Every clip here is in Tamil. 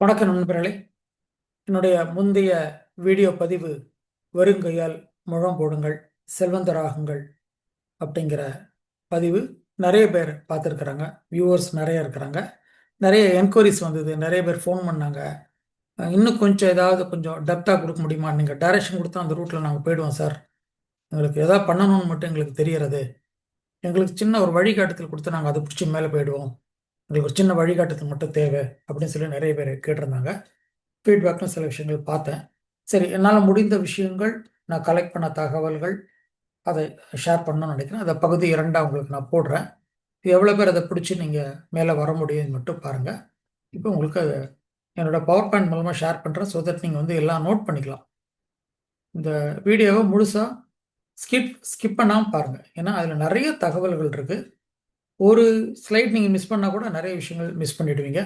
வணக்கம் நண்பர்களே. என்னுடைய முந்தைய வீடியோ பதிவு "வெறுங்கையால் முழம் போடுங்கள், செல்வந்தராகுங்கள்" அப்படிங்கிற பதிவு நிறைய பேர் பார்த்துருக்குறாங்க. வியூவர்ஸ் நிறைய இருக்கிறாங்க. நிறைய என்கொயரிஸ் வந்தது. நிறைய பேர் ஃபோன் பண்ணாங்க. இன்னும் கொஞ்சம் ஏதாவது கொஞ்சம் டெப்த்தாக கொடுக்க முடியுமா? நீங்கள் டைரக்ஷன் கொடுத்தா அந்த ரூட்டில் நாங்கள் போயிடுவோம் சார். எங்களுக்கு எதாவது பண்ணணும்னு மட்டும் எங்களுக்கு தெரியறது. எங்களுக்கு சின்ன ஒரு வழிகாட்டுதல் கொடுத்து நாங்கள் அதை பிடிச்சி மேலே போயிடுவோம். எங்களுக்கு ஒரு சின்ன வழிகாட்டுதல் மட்டும் தேவை அப்படின்னு சொல்லி நிறைய பேர் கேட்டிருந்தாங்க. ஃபீட்பேக்னு சில விஷயங்கள் பார்த்தேன். சரி, என்னால் முடிந்த விஷயங்கள், நான் கலெக்ட் பண்ண தகவல்கள், அதை ஷேர் பண்ணணும்னு நினைக்கிறேன். அதை பகுதி 2 உங்களுக்கு நான் போடுறேன். எவ்வளோ பேர் அதை பிடிச்சி நீங்கள் மேலே வர முடியும்னு மட்டும் பாருங்கள். இப்போ உங்களுக்கு அது என்னோட பவர் பாயிண்ட் மூலமாக ஷேர் பண்ணுறேன். ஸோ தட் நீங்கள் வந்து எல்லாம் நோட் பண்ணிக்கலாம். இந்த வீடியோவை முழுசாக ஸ்கிப் பண்ணாமல் பாருங்கள். ஏன்னா அதில் நிறைய தகவல்கள் இருக்குது. ஒரு ஸ்லைட் நீங்கள் மிஸ் பண்ணால் கூட நிறைய விஷயங்கள் மிஸ் பண்ணிடுவீங்க.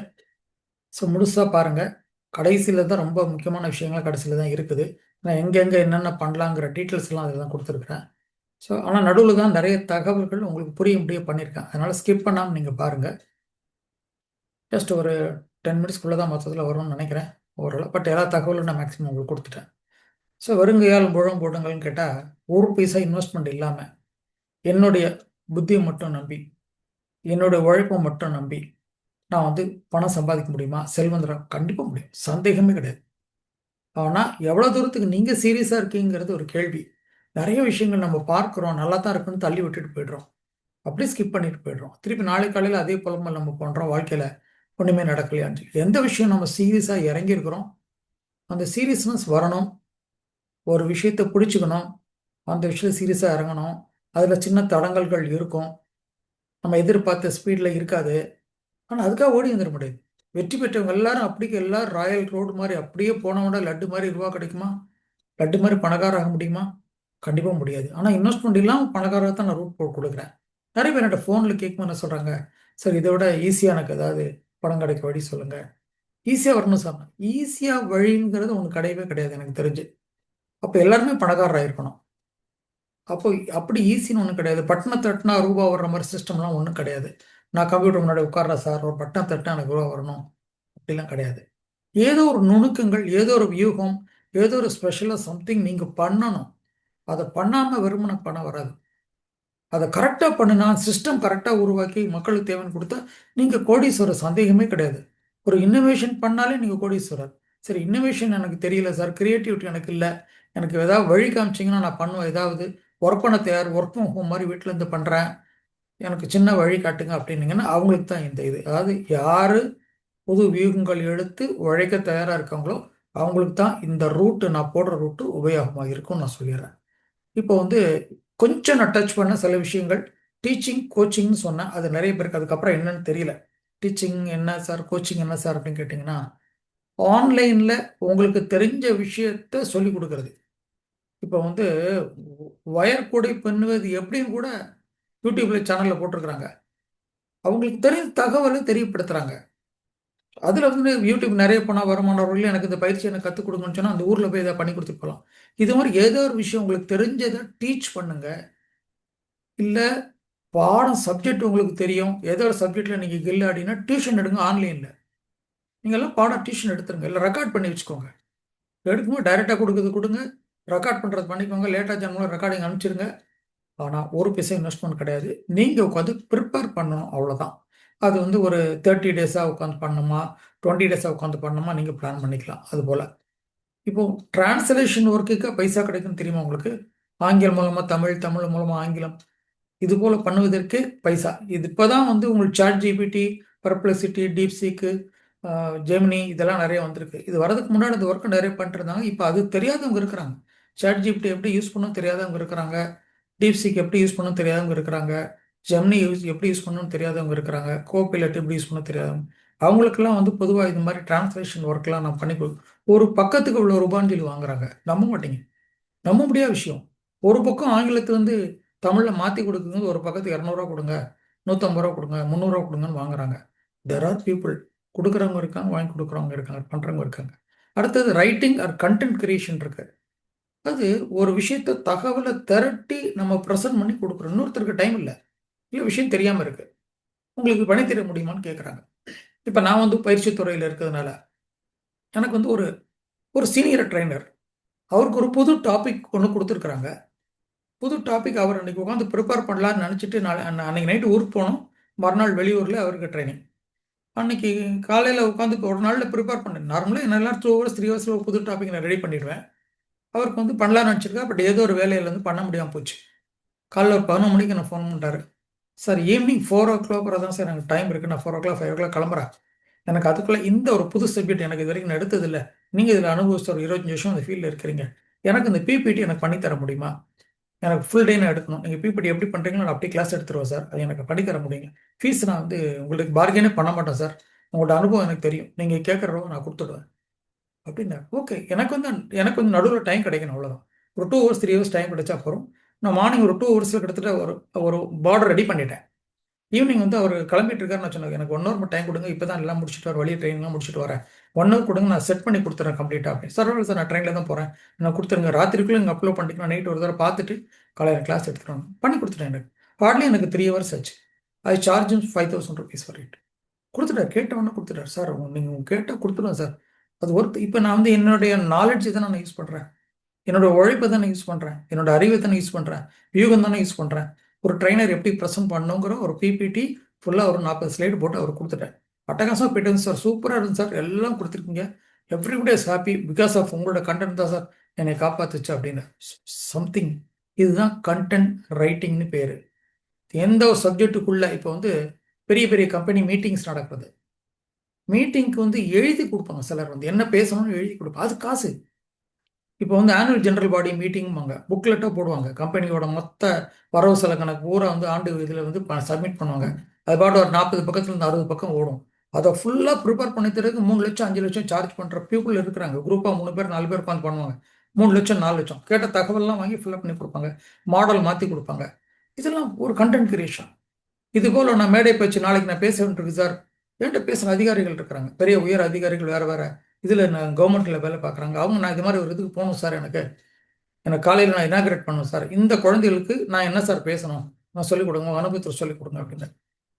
ஸோ முழுசாக பாருங்கள். கடைசியில் தான் ரொம்ப முக்கியமான விஷயங்கள் கடைசியில் தான் இருக்குது. நான் எங்கெங்கே என்னென்ன பண்ணலாங்கிற டீட்டெயில்ஸ்லாம் அதில் தான் கொடுத்துருக்குறேன். ஸோ ஆனால் நடுவில் தான் நிறைய தகவல்கள் உங்களுக்கு புரிய முடிய பண்ணியிருக்கேன். அதனால் ஸ்கிப் பண்ணாமல் நீங்கள் பாருங்கள். ஜஸ்ட் ஒரு 10 மினிட்ஸ்க்குள்ளே தான் மொத்தத்தில் வரும்னு நினைக்கிறேன் ஓரளவு. பட் எல்லா தகவலும் நான் மேக்ஸிமம் உங்களுக்கு கொடுத்துட்டேன். ஸோ வருங்கையால் முழம் போடுங்கள்னு கேட்டால், ஒரு பைசா இன்வெஸ்ட்மெண்ட் இல்லாமல் என்னுடைய புத்தியை மட்டும் நம்பி, என்னுடைய உழைப்பை மட்டும் நம்பி நான் வந்து பணம் சம்பாதிக்க முடியுமா? செல்வந்தரா கண்டிப்பாக முடியும், சந்தேகமே கிடையாது. ஆனால் எவ்வளோ தூரத்துக்கு நீங்கள் சீரியஸாக இருக்கீங்கிறது ஒரு கேள்வி. நிறைய விஷயங்கள் நம்ம பார்க்குறோம், நல்லா தான் இருக்குன்னு தள்ளி விட்டுட்டு போயிடுறோம். அப்படியே ஸ்கிப் பண்ணிட்டு போயிடுறோம். திருப்பி நாளை காலையில் அதே புலம்பல் நம்ம பண்ணுறோம். வாழ்க்கையில் ஒன்றுமே நடக்கலையான்னு சொல்லி. எந்த விஷயம் நம்ம சீரியஸாக இறங்கியிருக்கிறோம், அந்த சீரியஸ்னஸ் வரணும். ஒரு விஷயத்தை பிடிச்சிக்கணும், அந்த விஷயத்தில் சீரியஸாக இறங்கணும். அதில் சின்ன தடங்கல்கள் இருக்கும், நம்ம எதிர்பார்த்த ஸ்பீடில் இருக்காது. ஆனால் அதுக்காக ஓடி வந்துட முடியாது. வெற்றி பெற்றவங்க எல்லாரும் அப்படிக்கு எல்லாரும் ராயல் ரோடு மாதிரி அப்படியே போனவங்க லட்டு மாதிரி ரூபா கிடைக்குமா? லட்டு மாதிரி பணக்காரர் ஆக முடியுமா? கண்டிப்பாக முடியாது. ஆனால் இன்வெஸ்ட்மெண்ட் இல்லாமல் பணக்காரராக தான் நான் ரூட் போட்டு கொடுக்குறேன். நிறைய பேர் என்கிட்ட ஃபோனில் கேட்கும்போது என்ன சொல்கிறாங்க, சார் இதை விட ஈஸியாக எனக்கு ஏதாவது பணம் கிடைக்க வழி சொல்லுங்கள். ஈஸியாக வரணும் சார். ஈஸியாக வழிங்கிறது ஒன்று கிடையவே கிடையாது எனக்கு தெரிஞ்சு. அப்போ எல்லாருமே பணக்காரராக இருக்கணும். அப்போ அப்படி ஈஸின்னு ஒன்றும் கிடையாது. பட்டனை தட்டினா ரூபா வர்ற மாதிரி சிஸ்டம்லாம் ஒன்றும் கிடையாது. நான் கம்ப்யூட்டர் முன்னாடி உட்கார்றேன் சார், ஒரு பட்டனை தட்டினா எனக்கு ரூபா வரணும் அப்படிலாம் கிடையாது. ஏதோ ஒரு நுணுக்கங்கள், ஏதோ ஒரு வியூகம், ஏதோ ஒரு ஸ்பெஷலாக சம்திங் நீங்கள் பண்ணணும். அதை பண்ணாமல் வெறுமன பணம் வராது. அதை கரெக்டாக பண்ணினா, சிஸ்டம் கரெக்டாக உருவாக்கி மக்களுக்கு தேவைன்னு கொடுத்தா நீங்கள் கோடீஸ்வரர், சந்தேகமே கிடையாது. ஒரு இன்னோவேஷன் பண்ணாலே நீங்கள் கோடீஸ்வரர். சரி, இன்னோவேஷன் எனக்கு தெரியல சார், கிரியேட்டிவிட்டி எனக்கு இல்லை, எனக்கு ஏதாவது வழி காமிச்சிங்கன்னா நான் பண்ணுவேன். ஏதாவது ஒர்க் பண்ண தயார், ஒர்க் ஃப்ரம் ஹோம் மாதிரி வீட்டிலேருந்து பண்ணுறேன், எனக்கு சின்ன வழி காட்டுங்க அப்படின்னீங்கன்னா அவங்களுக்கு தான் இந்த இது. அதாவது யார் புது வியூகங்கள் எடுத்து உழைக்க தயாராக இருக்காங்களோ அவங்களுக்கு தான் இந்த ரூட்டு, நான் போடுற ரூட்டு உபயோகமாக இருக்கும்னு நான் சொல்லிடுறேன். இப்போ வந்து கொஞ்சம் நான் டச் பண்ண சில விஷயங்கள், டீச்சிங் கோச்சிங்னு சொன்னேன். அது நிறைய பேருக்கு அதுக்கப்புறம் என்னன்னு தெரியல. டீச்சிங் என்ன சார், கோச்சிங் என்ன சார் அப்படின்னு கேட்டிங்கன்னா, ஆன்லைனில் உங்களுக்கு தெரிஞ்ச விஷயத்த சொல்லி கொடுக்கறது. இப்போ வந்து ஒயர் கூடை பின்னுவது எப்படின்னு கூட யூடியூப்ல சேனலில் போட்டிருக்கிறாங்க. அவங்களுக்கு தெரிஞ்ச தகவலை தெரியப்படுத்துகிறாங்க. அதில் வந்து யூடியூப் நிறைய போனால் வருமானவர்கள் எனக்கு இந்த பயிற்சி எனக்கு கற்றுக் கொடுங்கன்னு சொன்னால் அந்த ஊரில் போய் இதை பண்ணி கொடுத்துட்டு போகலாம். இது மாதிரி ஏதோ ஒரு விஷயம் உங்களுக்கு தெரிஞ்சதை டீச் பண்ணுங்க. இல்லை பாடம் சப்ஜெக்ட் உங்களுக்கு தெரியும், ஏதோ ஒரு சப்ஜெக்டில் நீங்கள் கில்ல அப்படின்னா டியூஷன் எடுங்க ஆன்லைனில். நீங்கள்லாம் பாடம் டியூஷன் எடுத்துருங்க, இல்லை ரெக்கார்ட் பண்ணி வச்சுக்கோங்க. எடுக்கும்போது டைரெக்டாக கொடுக்குறது கொடுங்க, ரெக்கார்ட் பண்ணுறது பண்ணிக்கோங்க, லேட்டாக சேனலில் ரெக்கார்டிங் அனுப்பிச்சிருங்க. ஆனால் ஒரு பைசா இன்வெஸ்ட்மெண்ட் கிடையாது. நீங்கள் உட்காந்து ப்ரிப்பேர் பண்ணணும், அவ்வளோதான். அது வந்து ஒரு 30 டேஸாக உட்காந்து பண்ணணுமா, 20 டேஸாக உட்காந்து பண்ணணுமா, நீங்கள் பிளான் பண்ணிக்கலாம். அதுபோல் இப்போ டிரான்ஸ்லேஷன் ஒர்க்குக்கு பைசா கிடைக்குன்னு தெரியுமா உங்களுக்கு? ஆங்கிலம் மூலமாக தமிழ், தமிழ் மூலமாக ஆங்கிலம், இது போல் பண்ணுவதற்கு பைசா. இது இப்போ தான் வந்து உங்களுக்கு சாட் ஜிபிடி, பர்ப்ளெக்சிட்டி, டீப்சீக்கு, ஜெமினி இதெல்லாம் நிறைய வந்திருக்கு. இது வரதுக்கு முன்னாடி இந்த ஒர்க்கு நிறைய பண்ணிட்டு இருந்தாங்க. இப்போ அது தெரியாதவங்க இருக்கிறாங்க. சாட் ஜிபிடி எப்படி யூஸ் பண்ணணும் தெரியாதவங்க இருக்கிறாங்க. டீப்சீக் எப்படி யூஸ் பண்ணணும் தெரியாதவங்க இருக்கிறாங்க. ஜெமினி எப்படி யூஸ் பண்ணணும்னு தெரியாதவங்க இருக்கிறாங்க. கோபைலட் எப்படி யூஸ் பண்ணணும் தெரியாதவங்க. அவங்களுக்கெல்லாம் வந்து பொதுவாக இது மாதிரி டிரான்ஸ்லேஷன் ஒர்க்லாம் நான் பண்ணி ஒரு பக்கத்துக்கு இவ்வளோ ரூபான்னு சொல்லி வாங்குறாங்க. நம்ப மாட்டீங்க, நம்ப முடியாத விஷயம். ஒரு பக்கம் ஆங்கிலத்தை வந்து தமிழில் மாற்றி கொடுக்கும்போது ஒரு பக்கத்துக்கு 200 கொடுங்க, 150 கொடுங்க, 300 கொடுங்கன்னு வாங்குறாங்க. தெர் ஆர் பீப்புள், கொடுக்குறவங்க இருக்காங்க, வாங்கி கொடுக்குறவங்க இருக்காங்க, பண்ணுறவங்க இருக்காங்க. அடுத்தது ரைட்டிங் ஆர் கண்டென்ட் கிரியேஷன் இருக்கு. அது ஒரு விஷயத்தை தகவலை திரட்டி நம்ம ப்ரெசென்ட் பண்ணி கொடுக்குறோம். இன்னொருத்தருக்கு டைம் இல்லை, இல்லை விஷயம் தெரியாமல் இருக்கு, உங்களுக்கு பண்ணி தர முடியுமான்னு கேட்குறாங்க. இப்போ நான் வந்து பயிற்சி துறையில் இருக்கிறதுனால எனக்கு வந்து ஒரு ஒரு சீனியர் ட்ரைனர், அவருக்கு ஒரு புது டாபிக் ஒன்று கொடுத்துருக்குறாங்க. புது டாபிக் அவர் அன்னைக்கு உட்காந்து ப்ரிப்பேர் பண்ணலான்னு நினச்சிட்டு அன்னைக்கு நைட்டு ஊருக்கு போனோம். மறுநாள் வெளியூரில் அவருக்கு ட்ரைனிங். அன்னைக்கு காலையில் உட்காந்து ஒரு நாளில் ப்ரிப்பேர் பண்ணேன். நார்மலாக என்னெல்லாம் 2 ஹவர்ஸ் 3 ஹவர்ஸில் ஒரு புது டாபிக் நான் ரெடி பண்ணிடுவேன். அவருக்கு வந்து பண்ணலான்னு நினச்சிருக்கேன். பட் ஏதோ ஒரு வேலையில் வந்து பண்ண முடியாமல் போச்சு. காலைல ஒரு 11 மணிக்கு நான் ஃபோன் பண்ணிட்டாரு. சார் ஈவினிங் 4 o'clock வரை தான் சார் எனக்கு டைம் இருக்குது. நான் 4 o'clock 5 o'clock கிளம்புறேன். எனக்கு அதுக்குள்ளே இந்த ஒரு புது சப்ஜெக்ட் எனக்கு இது வரைக்கும் நான் எடுத்ததில்லை. நீங்கள் இதில் அனுபவிச்சு ஒரு 25 வருஷம் அந்த ஃபீல்டில் இருக்கிறீங்க. எனக்கு இந்த பிபிடி எனக்கு பண்ணித்தர முடியுமா? எனக்கு ஃபுல் டே நான் எடுக்கணும். நீங்கள் பிபிடி எப்படி பண்ணுறீங்களோ நான் அப்படியே கிளாஸ் எடுத்துருவேன் சார். அது எனக்கு பண்ணித்தர முடியுங்க. ஃபீஸ் நான் வந்து உங்களுக்கு பார்கெனே பண்ண மாட்டேன் சார். உங்களோட அனுபவம் எனக்கு தெரியும். நீங்கள் கேட்குற அளவு நான் கொடுத்துடுவேன் அப்படின்னா. ஓகே, எனக்கு வந்து நடுவில் டைம் கிடைக்கணும், அவ்வளோதான். ஒரு 2 ஹவர்ஸ் 3 ஹவர்ஸ் டைம் கிடைச்சா அப்புறம் நான் மார்னிங் ஒரு 2 ஹவர்ஸில் கிட்டத்தட்ட ஒரு ஒரு பார்டர் ரெடி பண்ணிட்டேன். ஈவினிங் வந்து அவர் கிளம்பிட்டு இருக்காரு. நான் சொன்னேன், எனக்கு 1 ஹவர் மட்டும் டைம் கொடுங்க, இப்போ தான் எல்லாம் முடிச்சுட்டு வர வழியை ட்ரெயின்லாம் முடிச்சுட்டு வரேன். 1 ஹவர் கொடுங்க, நான் செட் பண்ணி கொடுத்துறேன் கம்ப்ளீட்டாக அப்படின்னு. சார் சார் நான் ட்ரெயினில் தான் போகிறேன், நான் கொடுத்துருங்க, ராத்திரிக்குள்ளே நீங்கள் அப்லோட் பண்ணிட்டு நான் நைட் ஒரு தடவை பார்த்துட்டு காலையில் கிளாஸ் எடுத்துக்கிறோம் பண்ணி கொடுத்துட்டேன். எனக்கு ஹார்ட்லி எனக்கு 3 ஹவர்ஸ் ஆச்சு. அது சார்ஜும் 5000 rupees ஃபார் இட். கொடுத்துட்டார், கேட்டவொன்னே கொடுத்துட்டார். சார் நீங்கள் கேட்டால் கொடுத்துருவேன் சார். அது ஒர்த். இப்போ நான் வந்து என்னுடைய நாலேஜ் தான் நான் யூஸ் பண்ணுறேன், என்னோட உழைப்பை தானே யூஸ் பண்ணுறேன், என்னோட அறிவை தானே யூஸ் பண்ணுறேன், வியூகம் தானே யூஸ் பண்ணுறேன். ஒரு ட்ரைனர் எப்படி ப்ரெசென்ட் பண்ணுங்கிற ஒரு பிபிடி ஃபுல்லாக ஒரு 40 ஸ்லைடு போட்டு அவர் கொடுத்துட்டேன். அட்டகாசமாக போயிட்டு வந்து சார், சூப்பராக இருந்து சார், எல்லாம் கொடுத்துருக்கீங்க, everybody is happy because of உங்களோட கண்டென்ட் தான் சார் என்னை காப்பாத்துச்சு அப்படின்னு. சம்திங். இதுதான் கண்டென்ட் ரைட்டிங்னு பேர். எந்த ஒரு சப்ஜெக்டுக்குள்ள இப்போ வந்து பெரிய பெரிய கம்பெனி மீட்டிங்ஸ் நடக்குது. மீட்டிங்க்கு வந்து எழுதி கொடுப்பாங்க சிலர், வந்து என்ன பேசணும்னு எழுதி கொடுப்பாங்க, அது காசு. இப்போ வந்து ஆனுவல் ஜெனரல் பாடி மீட்டிங்பாங்க, புக்லெட்டாக போடுவாங்க, கம்பெனியோட மொத்த வரவு செலவு கணக்கு பூரா வந்து ஆண்டு இதில் வந்து சப்மிட் பண்ணுவாங்க. அது பாட்டு ஒரு 40 பக்கத்துலேருந்து 60 பக்கம் ஓடும். அதை ஃபுல்லாக ப்ரிப்பேர் பண்ணி தரதுக்கு 3 லட்சம் 5 லட்சம் சார்ஜ் பண்ணுற பீப்புள் இருக்கிறாங்க. குரூப்பாக 3 பேர் 4 பேர் உட்காந்து பண்ணுவாங்க. 3 லட்சம் 4 லட்சம் கேட்ட தகவல்லாம் வாங்கி ஃபில்அப் பண்ணி கொடுப்பாங்க, மாடல் மாற்றி கொடுப்பாங்க. இதெல்லாம் ஒரு கண்டென்ட் கிரியேஷன். இது போல் நான் மேடை பேச்சு நாளைக்கு நான் பேச வேண்டியிருக்கு சார். என்கிட்ட பேசுகிற அதிகாரிகள் இருக்கிறாங்க, பெரிய உயர் அதிகாரிகள் வேறு வேறு இதில் நான் கவர்மெண்ட்டில் வேலை பார்க்குறாங்க. அவங்க நான் இது மாதிரி ஒரு இதுக்கு போகணும் சார், எனக்கு காலையில் நான் இனாகிரேட் பண்ணணும் சார், இந்த குழந்தைகளுக்கு நான் என்ன சார் பேசணும், நான் சொல்லிக் கொடுங்க, அனுபவத்தை சொல்லிக் கொடுங்க அப்படின்னு.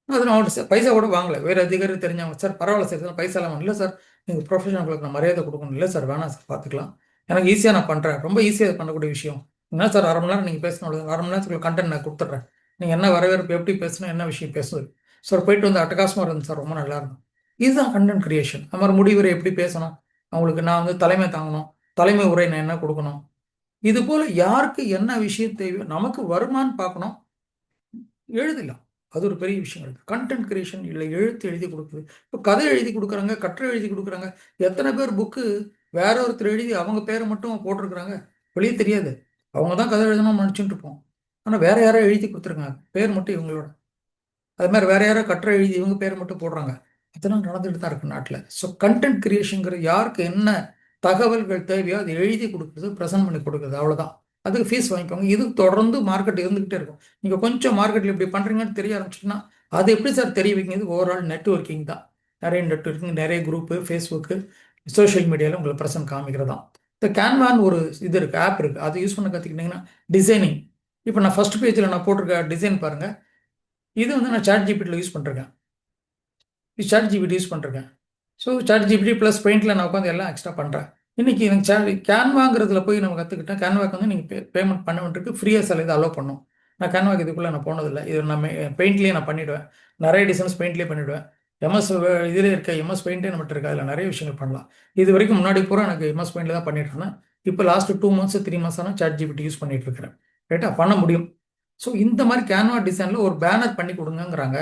அது நான் அவர்கிட்ட பைசா கூட வாங்கலை. வேறு அதிகாரி தெரிஞ்சவங்க, சார் பரவாயில்ல சார் பைசாலாம் வாங்க. இல்லை சார், நீங்கள் ப்ரொஃபஷனல் நான் மரியாதை கொடுக்கணும். இல்லை சார் வேணாம் சார், பார்த்துக்கலாம், எனக்கு ஈஸியாக நான் பண்ணுறேன், ரொம்ப ஈஸியாக பண்ணக்கூடிய விஷயம். என்ன சார் 1/2 மணி நேரம் நீங்கள் பேசணும், 1/2 மணி நேரத்துக்குள்ள கண்டென்ட் நான் கொடுத்துட்றேன், நீங்கள் என்ன வரவேற்பு எப்படி பேசணும், என்ன விஷயம் பேசுவது சார், போயிட்டு வந்து அட்டகாசமாக இருந்துச்சு சார், ரொம்ப நல்லா இருக்கும். இதுதான் கண்டென்ட் கிரியேஷன். அது மாதிரி முடிவுரை எப்படி பேசணும், அவங்களுக்கு நான் வந்து தலைமை தாங்கணும், தலைமை உரை நான் என்ன கொடுக்கணும், இது போல் யாருக்கு என்ன விஷயம் தேவையோ நமக்கு வருமானு பார்க்கணும், எழுதலாம். அது ஒரு பெரிய விஷயம் இருக்குது. கண்டென்ட் கிரியேஷன் இல்லை, எழுத்து எழுதி கொடுக்குது. இப்போ கதை எழுதி கொடுக்குறாங்க, கட்டுரை எழுதி கொடுக்குறாங்க. எத்தனை பேர் புக்கு வேற ஒருத்தர் எழுதி அவங்க பேரை மட்டும் போட்டிருக்கிறாங்க, வெளியே தெரியாது. அவங்க தான் கதை எழுதணும்னு நினச்சிட்டு இருப்போம். ஆனால் வேற யாரோ எழுதி கொடுத்துருக்காங்க, பேர் மட்டும் இவங்களோட. அது மாதிரி வேற யாரோ கட்டுரை எழுதி இவங்க பேர் மட்டும் போடுறாங்க. அதெல்லாம் நடந்துட்டு தான் இருக்கு நாட்டில். ஸோ கண்டென்ட் கிரியேஷனுங்கிற யாருக்கு என்ன தகவல்கள் தேவையோ அதை எழுதி கொடுக்குறது, ப்ரெசென்ட் பண்ணி கொடுக்குறது, அவ்வளோதான். அதுக்கு ஃபீஸ் வாங்கிப்பாங்க. இது தொடர்ந்து மார்க்கெட் இருந்துகிட்டே இருக்கும். நீங்கள் கொஞ்சம் மார்க்கெட்டில் இப்படி பண்ணுறீங்கன்னு தெரிய ஆரம்பிச்சுன்னா அது எப்படி சார் தெரிய வைக்கிறது? ஓவரால் நெட்ஒர்க்கிங் தான். நிறைய நெட்ஒர்க்கிங், நிறைய குரூப்பு, ஃபேஸ்புக்கு, சோஷியல் மீடியாவில் உங்களுக்கு ப்ரெசென்ட் காமிக்கிறது தான். இந்த கேன்வான்னு ஒரு இது இருக்குது, ஆப் இருக்குது, அதை யூஸ் பண்ண கற்றுக்கிட்டிங்கன்னா டிசைனிங். இப்போ நான் ஃபர்ஸ்ட் பேஜில் நான் போட்டிருக்க டிசைன் பாருங்கள். இது வந்து நான் சாட் ஜிபிடியில் யூஸ் பண்ணிருக்கேன். சாட் ஜிபிடி யூஸ் பண்ணிருக்கேன். ஸோ சாட் ஜிபிடி ப்ளஸ் பெயிண்டில் நான் உட்காந்து எல்லாம் எக்ஸ்ட்ரா பண்ணுறேன். இன்றைக்கி எனக்கு கேன்வாங்கிறதுல போய் நம்ம கற்றுக்கிட்டேன். கேன்வாக்கு வந்து நீங்கள் பேமெண்ட் பண்ண வேண்டியிருக்கு, ஃப்ரீயாக சில இதை அலோவ் பண்ணும். நான் கேன்வாக்கு இதுக்குள்ளே நான் போனதில்லை. இது நான் பெயிண்ட்லேயே நான் பண்ணிவிடுவேன். நிறைய டிசைன்ஸ் பெயிண்ட்லேயே பண்ணிவிடுவேன். எம்எஸ் இதில் இருக்க எம்எஸ் பெயிண்ட்டே நம்மகிட்ட இருக்கா, அதில் நிறைய விஷயங்கள் பண்ணலாம். இது வரைக்கும் முன்னாடி பூரா எனக்கு எம்எஸ் பெயிண்டில் தான் பண்ணிட்டு இருந்தேன். இப்போ லாஸ்ட்டு 2 months 3 months ஆனால் சாட் ஜிபிடி யூஸ் பண்ணிட்டு இருக்கிறேன். ரைட்டா, பண்ண முடியும். ஸோ இந்த மாதிரி கேன்வா டிசைனில் ஒரு பேனர் பண்ணி கொடுங்கங்கிறாங்க.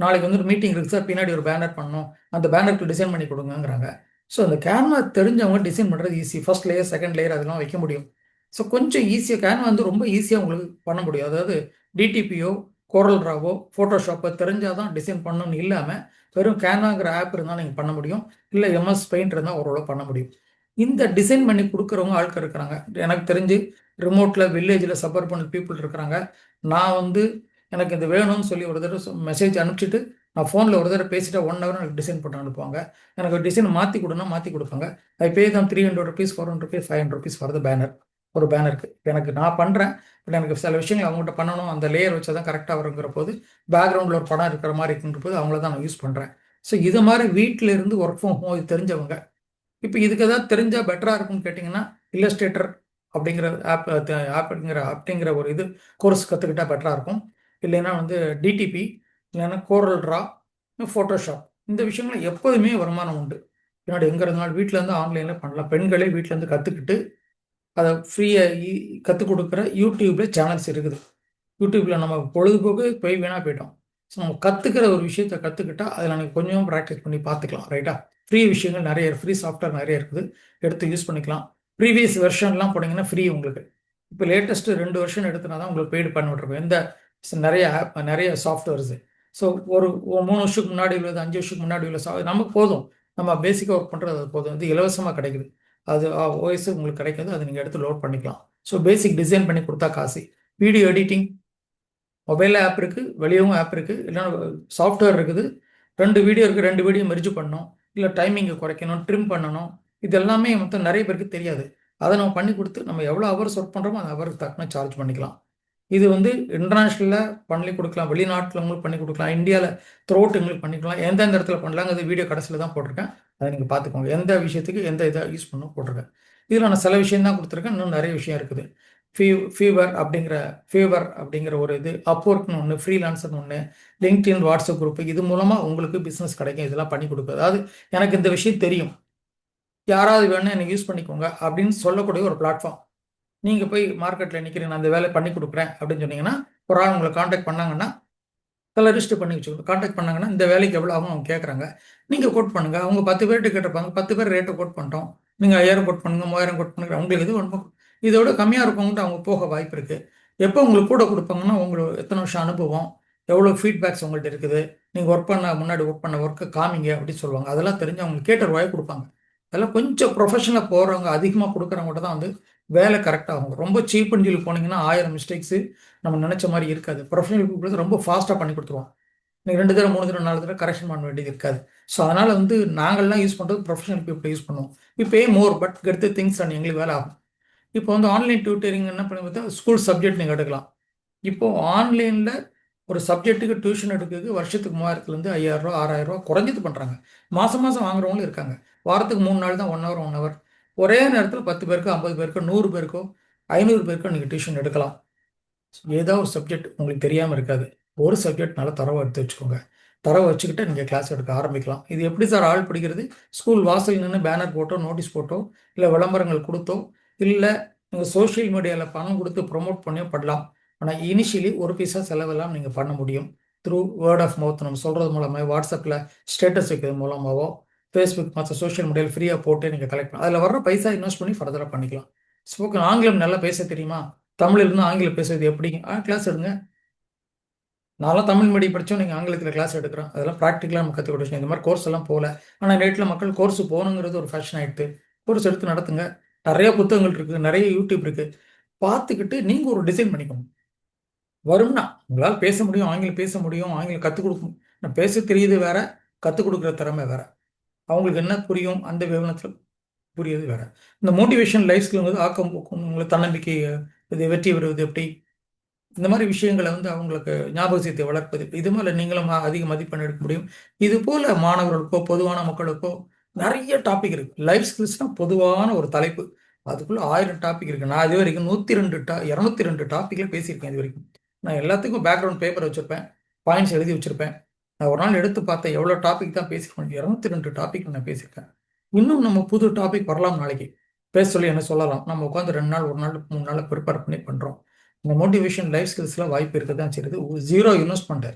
நாளைக்கு வந்து ஒரு மீட்டிங் இருக்குது சார், பின்னாடி ஒரு பேனர் பண்ணணும், அந்த பேனருக்கு டிசைன் பண்ணி கொடுங்கங்கிறாங்க. ஸோ அந்த கேன்வா தெரிஞ்சவங்க டிசைன் பண்ணுறது easy. First layer, second layer அதெல்லாம் வைக்க முடியும். ஸோ கொஞ்சம் ஈஸியாக கேன்வா வந்து ரொம்ப ஈஸியாக உங்களுக்கு பண்ண முடியும். அதாவது டிடிபியோ, கோரல் ட்ராவோ, ஃபோட்டோஷாப்போ தெரிஞ்சால் தான் டிசைன் பண்ணணும்னு இல்லாமல் வெறும் கேன்வாங்கிற ஆப் இருந்தால் நீங்கள் பண்ண முடியும். இல்லை எம்எஸ் பெயிண்ட் இருந்தால் ஓரளவு பண்ண முடியும். இந்த டிசைன் பண்ணி கொடுக்குறவங்க ஆட்கள் இருக்கிறாங்க. எனக்கு தெரிஞ்சு ரிமோட்டில், வில்லேஜில், சப்பர்பன் பீப்புள் இருக்கிறாங்க. நான் வந்து எனக்கு இது வேணும்னு சொல்லி ஒரு தடவை மெசேஜ் அனுப்பிச்சிட்டு நான் ஃபோனில் ஒரு தடவை பேசிட்டு 1 hour எனக்கு டிசைன் போட்டு அனுப்புவாங்க. எனக்கு டிசைன் மாற்றி கொடுனா மாற்றி கொடுப்பாங்க. ஐ பே தான் 300 rupees, 400 rupees, 500 rupees for the banner. ஒரு பேனருக்கு எனக்கு நான் பண்ணுறேன். பட் எனக்கு சில விஷயங்கள் அவங்ககிட்ட பண்ணணும், அந்த லேயர் வச்சா தான் கரெக்டாக வருங்கிற போது, பேக்ரவுண்டில் ஒரு படம் இருக்கிற மாதிரி இருக்குன்ற போது அவங்கள தான் நான் யூஸ் பண்ணுறேன். ஸோ இது மாதிரி வீட்டில் இருந்து ஒர்க் ஃப்ரம் ஹோம் தெரிஞ்சவங்க இப்போ இதுக்கு ஏதாவது தெரிஞ்சால் பெட்டராக இருக்கும்னு கேட்டிங்கன்னா இல்லஸ்ட்ரேட்டர் அப்படிங்கிற அப்படிங்கிற ஒரு இது கோர்ஸ் கற்றுக்கிட்டா பெட்டராக இருக்கும். இல்லைன்னா வந்து டிடிபி, இல்லைன்னா கோரல் ட்ரா, ஃபோட்டோஷாப், இந்த விஷயங்கள் எப்போதுமே வருமானம் உண்டு. என்னோட எங்கே இருந்தாலும் வீட்டிலேருந்து ஆன்லைனில் பண்ணலாம். பெண்களே வீட்டிலேருந்து கற்றுக்கிட்டு அதை ஃப்ரீயாக கற்றுக் கொடுக்குற யூடியூப்பில் சேனல்ஸ் இருக்குது. யூடியூப்பில் நம்ம பொழுதுபோக்கு போய் வீணாக போயிட்டோம். ஸோ நம்ம கற்றுக்கிற ஒரு விஷயத்தை கற்றுக்கிட்டா அதில் எனக்கு கொஞ்சம் ப்ராக்டிஸ் பண்ணி பார்த்துக்கலாம். ரைட்டா? ஃப்ரீ விஷயங்கள் நிறைய ஃப்ரீ சாஃப்ட்வேர் நிறைய இருக்குது, எடுத்து யூஸ் பண்ணிக்கலாம். ப்ரீவியஸ் வெர்ஷன்லாம் போனீங்கன்னா ஃப்ரீ உங்களுக்கு. இப்போ லேட்டஸ்ட்டு 2 வருஷன் எடுத்துனா தான் உங்களுக்கு பெய்டு பண்ணி விட்ருக்கோம். நிறைய ஆப் நிறைய சாஃப்ட்வேர்ஸு. ஸோ ஒரு 3 வருஷத்துக்கு முன்னாடி உள்ளது, 5 வருஷத்துக்கு முன்னாடி உள்ள நமக்கு போதும். நம்ம பேசிக்காக ஒர்க் பண்ணுறது அது போதும். இது இலவசமாக கிடைக்குது. அது ஓஎஸ் உங்களுக்கு கிடைக்குது. அதை நீங்கள் எடுத்து லோட் பண்ணிக்கலாம். ஸோ பேசிக் டிசைன் பண்ணி கொடுத்தா காசு. வீடியோ எடிட்டிங் மொபைலில் ஆப் இருக்குது, வெளியவும் ஆப் இருக்குது, இல்லைன்னா சாஃப்ட்வேர் இருக்குது. 2 வீடியோ இருக்குது, 2 வீடியோ மெர்ஜ் பண்ணணும், இல்லை டைமிங்கை குறைக்கணும், ட்ரிம் பண்ணணும். இது எல்லாமே மொத்தம் நிறைய பேருக்கு தெரியாது. அதை நம்ம பண்ணி கொடுத்து நம்ம எவ்வளோ ஹவர்ஸ் ஒர்க் பண்ணுறோமோ அந்த ஹவருக்கு தக்கன சார்ஜ் பண்ணிக்கலாம். இது வந்து இன்டர்நேஷ்னலில் பண்ணி கொடுக்கலாம், வெளிநாட்டில் உங்களுக்கு பண்ணி கொடுக்கலாம், இந்தியாவில் த்ரோட் உங்களுக்கு பண்ணிக்கலாம். எந்தெந்த இடத்துல பண்ணலாங்க வீடியோ கடைசியில் தான் போட்டிருக்கேன். அதை நீங்கள் பார்த்துக்கோங்க. எந்த விஷயத்துக்கு எந்த இதை யூஸ் பண்ணணும் போட்டிருக்கேன். இதில் நான் சில விஷயம் தான் கொடுத்துருக்கேன், இன்னும் நிறைய விஷயம் இருக்குது. ஃபீவர் அப்படிங்கிற ஒரு இது, அப்வொர்க்னு ஒன்று, ஃப்ரீலான்சர்னு ஒன்று, லிங்க்டின், வாட்ஸ்அப் குரூப், இது மூலமாக உங்களுக்கு பிஸ்னஸ் கிடைக்கும். இதெல்லாம் பண்ணி கொடுக்குது. அதாவது எனக்கு இந்த விஷயம் தெரியும், யாராவது வேணும் எனக்கு யூஸ் பண்ணிக்கோங்க அப்படின்னு சொல்லக்கூடிய ஒரு பிளாட்ஃபார்ம். நீங்கள் போய் மார்க்கெட்டில் நிற்கிறீங்க, நான் அந்த வேலை பண்ணி கொடுக்குறேன் அப்படின்னு சொன்னீங்கன்னா, ஒரு ஆள் உங்களை காண்டாக்ட் பண்ணாங்கன்னா, அதில் ரிஜிஸ்டர் பண்ணி வச்சுக்கணும். காண்டாக்ட் பண்ணாங்கன்னா இந்த வேலைக்கு எவ்வளோ ஆகும் அவங்க கேட்குறாங்க. நீங்கள் கோட் பண்ணுங்கள். அவங்க 10 பேர்கிட்ட கேட்டிருப்பாங்க, 10 பேர் ரேட்டை கோட் பண்ணிட்டோம். நீங்கள் 5000 கோட் பண்ணுங்கள், 3000 கோட் பண்ணுங்கள். உங்களுக்கு இது ஒன்று இதோட கம்மியாக இருக்கவங்கள்ட்ட அவங்க போக வாய்ப்பு இருக்குது. எப்போ உங்களுக்கு கூட கொடுப்பாங்கன்னா, உங்களுக்கு எத்தனை வருஷம் அனுபவம், எவ்வளோ ஃபீட்பேக்ஸ் உங்கள்கிட்ட இருக்குது, நீங்கள் முன்னாடி ஒர்க் பண்ண ஒர்க்கை காமிங்க அப்படின்னு சொல்லுவாங்க. அதெல்லாம் தெரிஞ்சு அவங்க கேட்ட ரூபாய் கொடுப்பாங்க. அதெல்லாம் கொஞ்சம் ப்ரொஃபஷனலாக போகிறவங்க, அதிகமாக கொடுக்குறவங்கள்ட்ட தான் வந்து வேலை கரெக்டாகும். ரொம்ப சீப்புன்னு சொல்லி போனீங்கன்னா 1000 மிஸ்டேக்ஸு நம்ம நினச்ச மாதிரி இருக்காது. ப்ரொஃபஷனல் பீப்புள் ரொம்ப ஃபாஸ்ட்டாக பண்ணி கொடுத்துருவோம். நீங்கள் 2 தடவை 3 தடவை 4 தடவை கரெக்ஷன் பண்ண வேண்டியது இருக்காது. ஸோ அதனால் வந்து நாங்கள்லாம் யூஸ் பண்ணுறது ப்ரொஃபஷனல் பீப்புள் யூஸ் பண்ணுவோம். We pay more but get the things and எங்களுக்கு வேலை ஆகும். இப்போ வந்து ஆன்லைன் டியூட்டரிங் என்ன பண்ணி பார்த்தா ஸ்கூல் சப்ஜெக்ட் நீங்கள் எடுக்கலாம். இப்போது ஆன்லைனில் ஒரு சப்ஜெக்ட்டுக்கு டியூஷன் எடுக்கிறதுக்கு வருஷத்துக்கு 3000லேருந்து 5000 6000 குறைஞ்சது பண்ணுறாங்க. மாதம் மாதம் வாங்குறவங்களும் இருக்காங்க. வாரத்துக்கு 3 நாள் தான் 1 ஹவர் 1 ஹவர். ஒரே நேரத்தில் 10 பேருக்கோ 50 பேருக்கோ 100 பேருக்கோ 500 பேருக்கோ நீங்கள் டியூஷன் எடுக்கலாம். ஏதோ ஒரு சப்ஜெக்ட் உங்களுக்கு தெரியாமல் இருக்காது. ஒரு சப்ஜெக்ட் நல்லா தரவை எடுத்து வச்சுக்கோங்க. தரவை வச்சுக்கிட்டு நீங்கள் கிளாஸ் எடுக்க ஆரம்பிக்கலாம். இது எப்படி சார் ஆள் பிடிக்கிறது? ஸ்கூல் வாசல் நின்று பேனர் போட்டோ, நோட்டீஸ் போட்டோ, இல்லை விளம்பரங்கள் கொடுத்தோ, இல்லை நீங்கள் சோஷியல் மீடியாவில் பணம் கொடுத்து ப்ரொமோட் பண்ணியோ பண்ணலாம். ஆனால் இனிஷியலி ஒரு பைசா செலவெல்லாம் நீங்கள் பண்ண முடியும். த்ரூ வேர்ட் ஆஃப் மவுத் நம்ம சொல்கிறது மூலமாக, வாட்ஸ்அப்பில் ஸ்டேட்டஸ் வைக்கிறது மூலமாகவோ, ஃபேஸ்புக் மற்ற சோஷியல் மீடியாவில் ஃப்ரீயாக போட்டு நீங்கள் கலெக்ட் பண்ணலாம். அதில் வர்ற பைசா இன்வெஸ்ட் பண்ணி ஃபர்தராக பண்ணிக்கலாம். ஸ்போக்கன் ஆங்கிலம் நல்லா பேச தெரியுமா? தமிழ் இருந்து ஆங்கிலம் பேசுறது எப்படி? கிளாஸ் எடுங்க. நான்லாம் தமிழ் மீடியம் படித்தோம், நீங்கள் ஆங்கிலத்தில் கிளாஸ் எடுக்கிறோம். அதெல்லாம் ப்ராக்டிக்கலாக நம்ம கற்றுக் கொடுக்கணும். இந்த மாதிரி கோர்ஸ் எல்லாம் போகல. ஆனால் நேட்டில் மக்கள் கோர்ஸ் போகணுங்கிறது ஒரு ஃபேஷன் ஆகிடுது. கோர்ஸ் எடுத்து நடத்துங்க. நிறைய புத்தகங்கள் இருக்குது, நிறைய யூடியூப் இருக்குது. பார்த்துக்கிட்டு நீங்கள் ஒரு டிசைன் பண்ணிக்கணும். வரும்னா உங்களால் பேச முடியும், ஆங்கிலம் பேச முடியும், ஆங்கிலம் கற்றுக் கொடுக்கணும். நான் பேச தெரியுது வேற, கற்றுக் கொடுக்குற திறமை வேற. அவங்களுக்கு என்ன புரியும் அந்த விவரணத்தில் புரியுது வேற. இந்த மோட்டிவேஷன் லைஃப் ஸ்கில்ங்கிறது ஆக்கம் போக்கும், உங்களுக்கு தன்னம்பிக்கை, இது வெற்றி வருவது எப்படி, இந்த மாதிரி விஷயங்களை வந்து அவங்களுக்கு ஞாபகத்தை வளர்ப்பது, இது மேலே நீங்களும் அதிக மதிப்பெண் எடுக்க முடியும். இது போல மாணவர்களுக்கோ பொதுவான மக்களுக்கோ நிறைய டாபிக் இருக்கு. லைஃப் ஸ்கில்ஸ்னால் பொதுவான ஒரு தலைப்பு, அதுக்குள்ள 1000 டாபிக் இருக்கு. நான் இது வரைக்கும் 202 டாப்பிக்ல பேசியிருக்கேன் இது வரைக்கும். நான் எல்லாத்துக்கும் பேக்ரவுண்ட் பேப்பர் வச்சிருப்பேன், பாயிண்ட்ஸ் எழுதி வச்சிருப்பேன். நான் ஒரு நாள் எடுத்து பார்த்தேன் எவ்வளோ டாபிக் தான் பேசியிருக்கேன். 202 டாபிக் நான் பேசியிருக்கேன். இன்னும் நம்ம புது டாபிக் வரலாம் நாளைக்கு. பேச சொல்லி என்ன சொல்லலாம். நம்ம உட்காந்து 2 நாள் 1 நாள் 3 நாள் ப்ரிப்பேர் பண்ணி பண்ணுறோம். இந்த மோட்டிவேஷன் லைஃப் ஸ்கில்ஸ்லாம் வாய்ப்பு இருக்க தான் செய்யுது. ஜீரோ இன்வெஸ்ட்மெண்ட்,